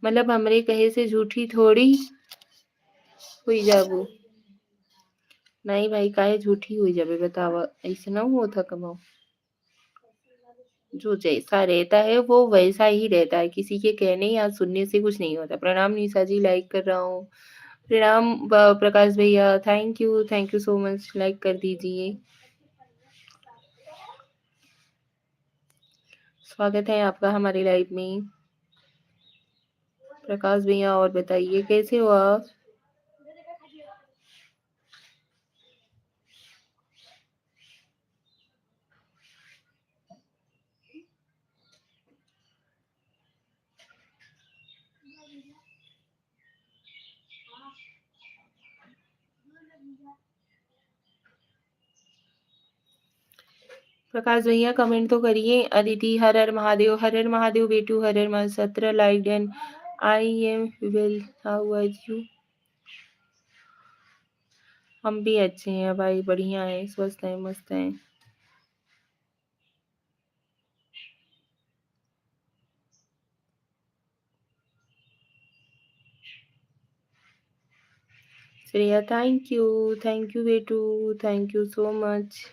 मतलब हमरे कहे से झूठी थोड़ी हुई जाबू। नहीं भाई काहे झूठी हुई जाबे बतावा, ऐसा ना होता कमाओ। जो जैसा रहता है वो वैसा ही रहता है, किसी के कहने या सुनने से कुछ नहीं होता। प्रणाम निशा जी, लाइक कर रहा हूँ। प्रणाम प्रकाश भैया, thank you so much, like कर दीजिए। स्वागत है आपका हमारे लाइव में। प्रकाश भैया और बताइए कैसे हो आप। प्रकाश भैया कमेंट तो करिए। अदिति हर हर महादेव बेटू Har Har Mahadev 17 like and I am well, how are you. हम भी अच्छे हैं भाई, बढ़िया है, स्वस्थ है, मस्त है। श्रेया थैंक यू बेटू, thank you so much.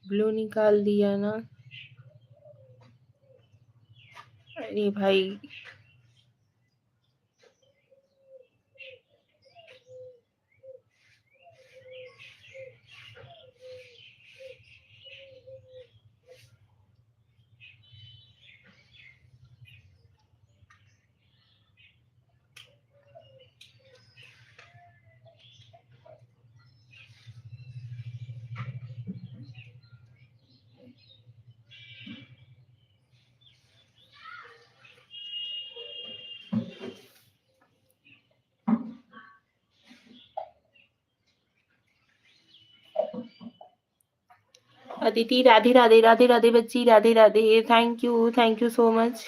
Blue निकाल दिया ना। अरे भाई अदिति राधे राधे, राधे राधे बच्ची, Radhe Radhe, thank you so much.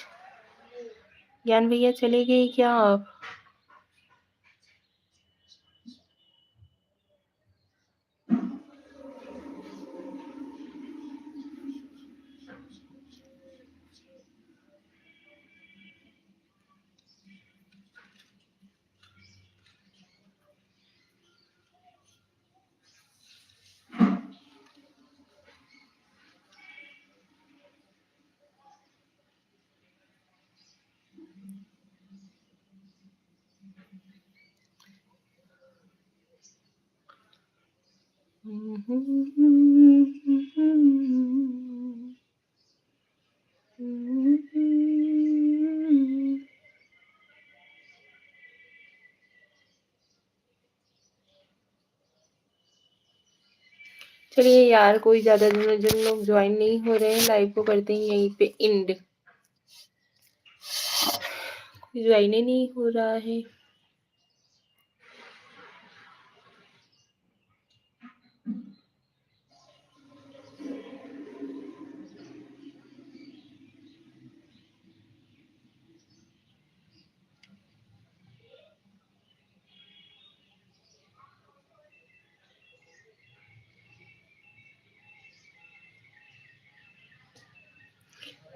ज्ञान भैया चले गए क्या आप? चलिए यार, कोई ज़्यादा जिन लोग ज्वाइन नहीं हो रहे हैं लाइव को करते हैं यहीं पे एंड। कोई ज्वाइन ही नहीं हो रहा है।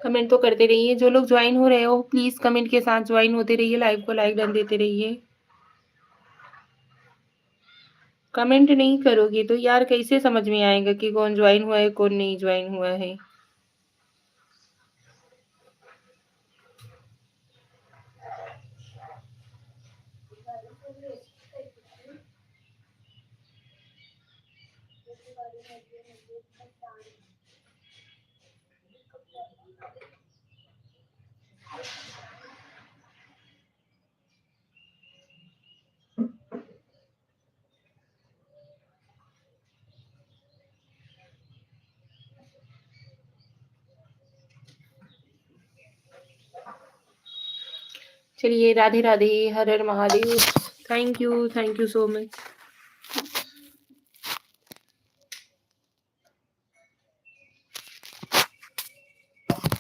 कमेंट तो करते रहिए, जो लोग ज्वाइन हो रहे हो प्लीज कमेंट के साथ ज्वाइन होते रहिए, लाइव को लाइक डन देते रहिए। कमेंट नहीं करोगे तो यार कैसे समझ में आएगा कि कौन ज्वाइन हुआ है कौन नहीं ज्वाइन हुआ है। चलिए Radhe Radhe, Har Har Mahadev. Thank you so much.